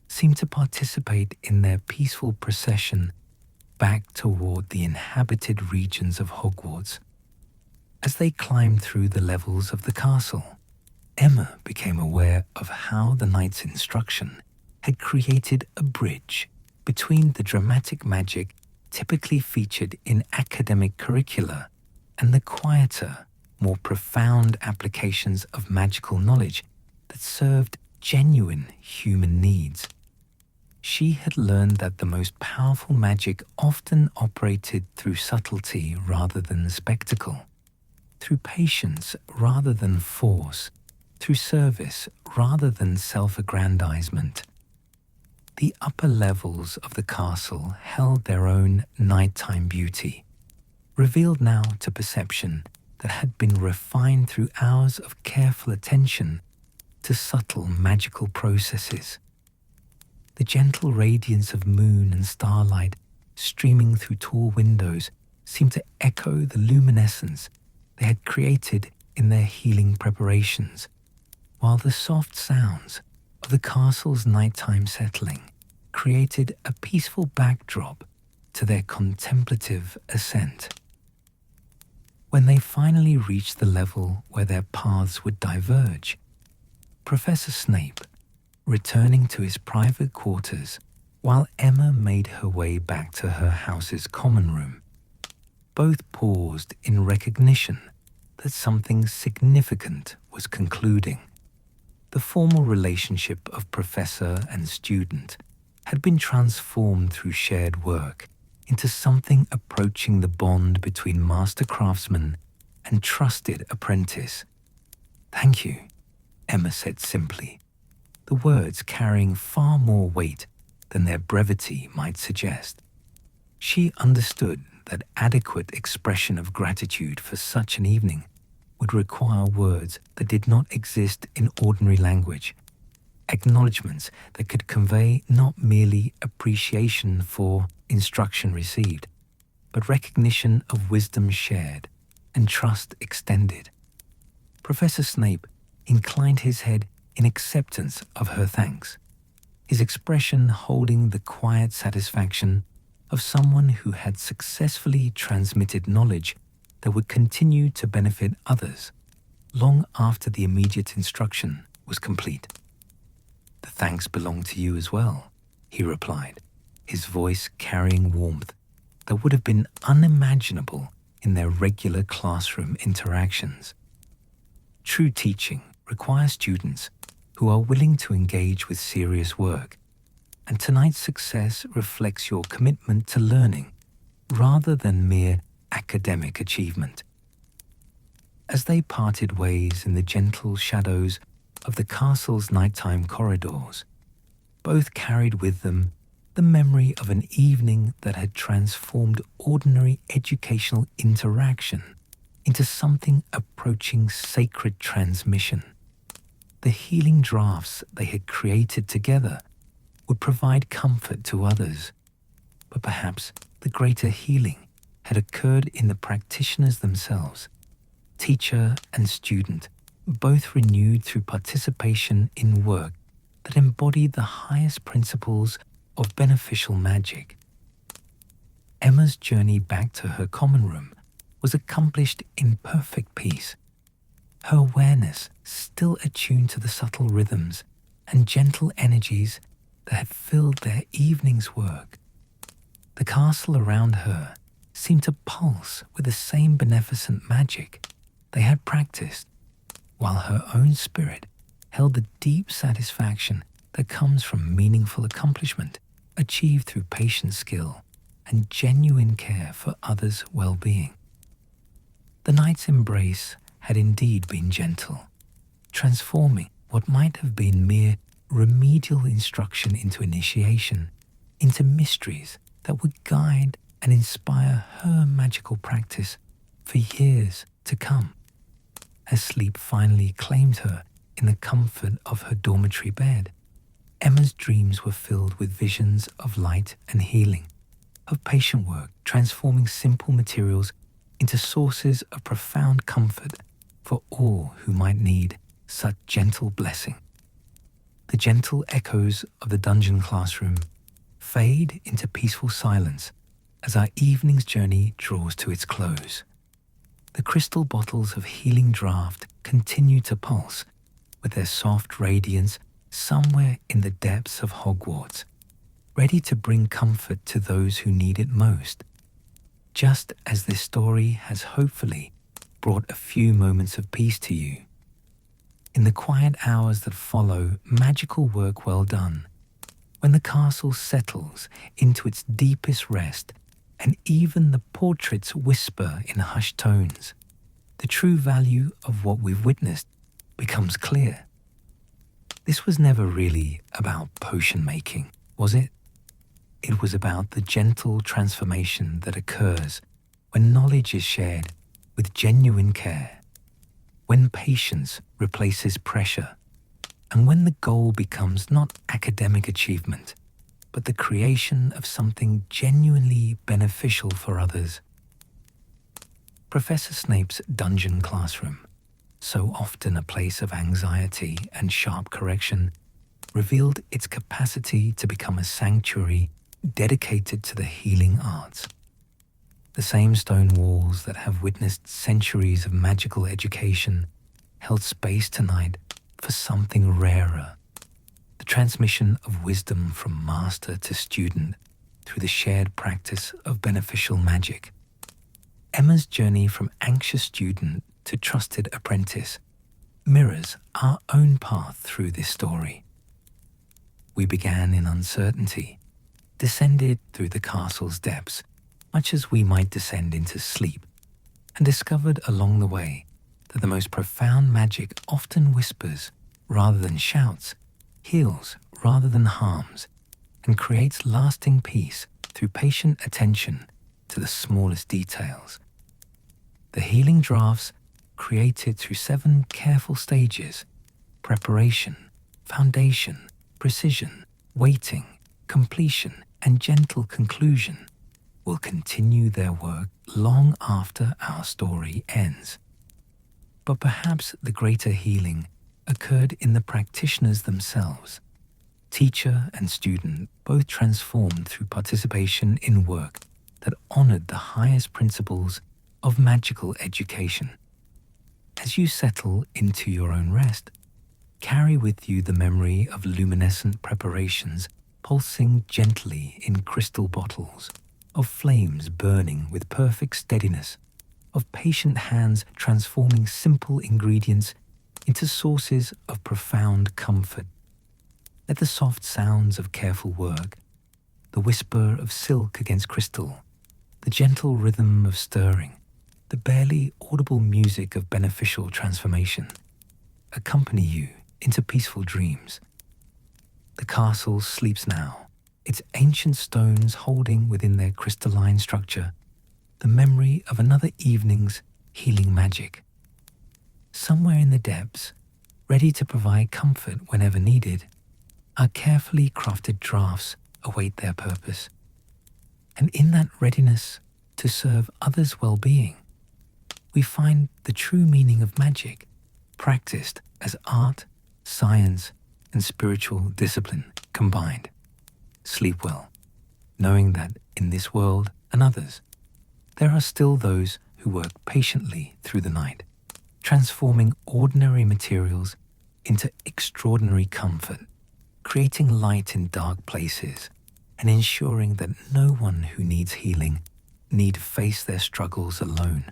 seem to participate in their peaceful procession back toward the inhabited regions of Hogwarts. As they climbed through the levels of the castle, Emma became aware of how the knight's instruction had created a bridge between the dramatic magic typically featured in academic curricula and the quieter, more profound applications of magical knowledge that served genuine human needs. She had learned that the most powerful magic often operated through subtlety rather than spectacle, through patience rather than force, through service rather than self-aggrandizement. The upper levels of the castle held their own nighttime beauty, revealed now to perception that had been refined through hours of careful attention to subtle magical processes. The gentle radiance of moon and starlight streaming through tall windows seemed to echo the luminescence they had created in their healing preparations, while the soft sounds of the castle's nighttime settling created a peaceful backdrop to their contemplative ascent. When they finally reached the level where their paths would diverge, Professor Snape, returning to his private quarters while Emma made her way back to her house's common room, both paused in recognition that something significant was concluding. The formal relationship of professor and student had been transformed through shared work into something approaching the bond between master craftsman and trusted apprentice. "Thank you," Emma said simply, the words carrying far more weight than their brevity might suggest. She understood that adequate expression of gratitude for such an evening would require words that did not exist in ordinary language, acknowledgements that could convey not merely appreciation for instruction received, but recognition of wisdom shared and trust extended. Professor Snape inclined his head in acceptance of her thanks, his expression holding the quiet satisfaction of someone who had successfully transmitted knowledge that would continue to benefit others long after the immediate instruction was complete. "The thanks belong to you as well," he replied, his voice carrying warmth that would have been unimaginable in their regular classroom interactions. True teaching requires students who are willing to engage with serious work, and tonight's success reflects your commitment to learning rather than mere academic achievement. As they parted ways in the gentle shadows of the castle's nighttime corridors, both carried with them the memory of an evening that had transformed ordinary educational interaction into something approaching sacred transmission. The healing drafts they had created together would provide comfort to others, but perhaps the greater healing had occurred in the practitioners themselves, teacher and student, both renewed through participation in work that embodied the highest principles of beneficial magic. Emma's journey back to her common room was accomplished in perfect peace, her awareness still attuned to the subtle rhythms and gentle energies that had filled their evening's work. The castle around her seemed to pulse with the same beneficent magic they had practiced, while her own spirit held the deep satisfaction that comes from meaningful accomplishment achieved through patient skill and genuine care for others' well-being. The night's embrace had indeed been gentle, transforming what might have been mere remedial instruction into initiation, into mysteries that would guide and inspire her magical practice for years to come. As sleep finally claimed her in the comfort of her dormitory bed, Emma's dreams were filled with visions of light and healing, of patient work transforming simple materials into sources of profound comfort for all who might need such gentle blessing. The gentle echoes of the dungeon classroom fade into peaceful silence as our evening's journey draws to its close. The crystal bottles of healing draught continue to pulse with their soft radiance somewhere in the depths of Hogwarts, ready to bring comfort to those who need it most. Just as this story has hopefully brought a few moments of peace to you. In the quiet hours that follow magical work well done, when the castle settles into its deepest rest and even the portraits whisper in hushed tones, the true value of what we've witnessed becomes clear. This was never really about potion making, was it? It was about the gentle transformation that occurs when knowledge is shared with genuine care, when patience replaces pressure, and when the goal becomes not academic achievement, but the creation of something genuinely beneficial for others. Professor Snape's dungeon classroom, so often a place of anxiety and sharp correction, revealed its capacity to become a sanctuary dedicated to the healing arts. The same stone walls that have witnessed centuries of magical education held space tonight for something rarer, the transmission of wisdom from master to student through the shared practice of beneficial magic. Emma's journey from anxious student to trusted apprentice mirrors our own path through this story. We began in uncertainty, descended through the castle's depths, much as we might descend into sleep, and discovered along the way that the most profound magic often whispers rather than shouts, heals rather than harms, and creates lasting peace through patient attention to the smallest details. The healing draughts, created through 7 careful stages: preparation, foundation, precision, waiting, completion, and gentle conclusion, will continue their work long after our story ends. But perhaps the greater healing occurred in the practitioners themselves. Teacher and student both transformed through participation in work that honored the highest principles of magical education. As you settle into your own rest, carry with you the memory of luminescent preparations pulsing gently in crystal bottles, of flames burning with perfect steadiness, of patient hands transforming simple ingredients into sources of profound comfort. Let the soft sounds of careful work, the whisper of silk against crystal, the gentle rhythm of stirring, the barely audible music of beneficial transformation accompany you into peaceful dreams. The castle sleeps now, its ancient stones holding within their crystalline structure the memory of another evening's healing magic. Somewhere in the depths, ready to provide comfort whenever needed, our carefully crafted draughts await their purpose. And in that readiness to serve others' well-being, we find the true meaning of magic, practiced as art, science, and spiritual discipline combined. Sleep well, knowing that in this world and others, there are still those who work patiently through the night, transforming ordinary materials into extraordinary comfort, creating light in dark places, and ensuring that no one who needs healing need face their struggles alone.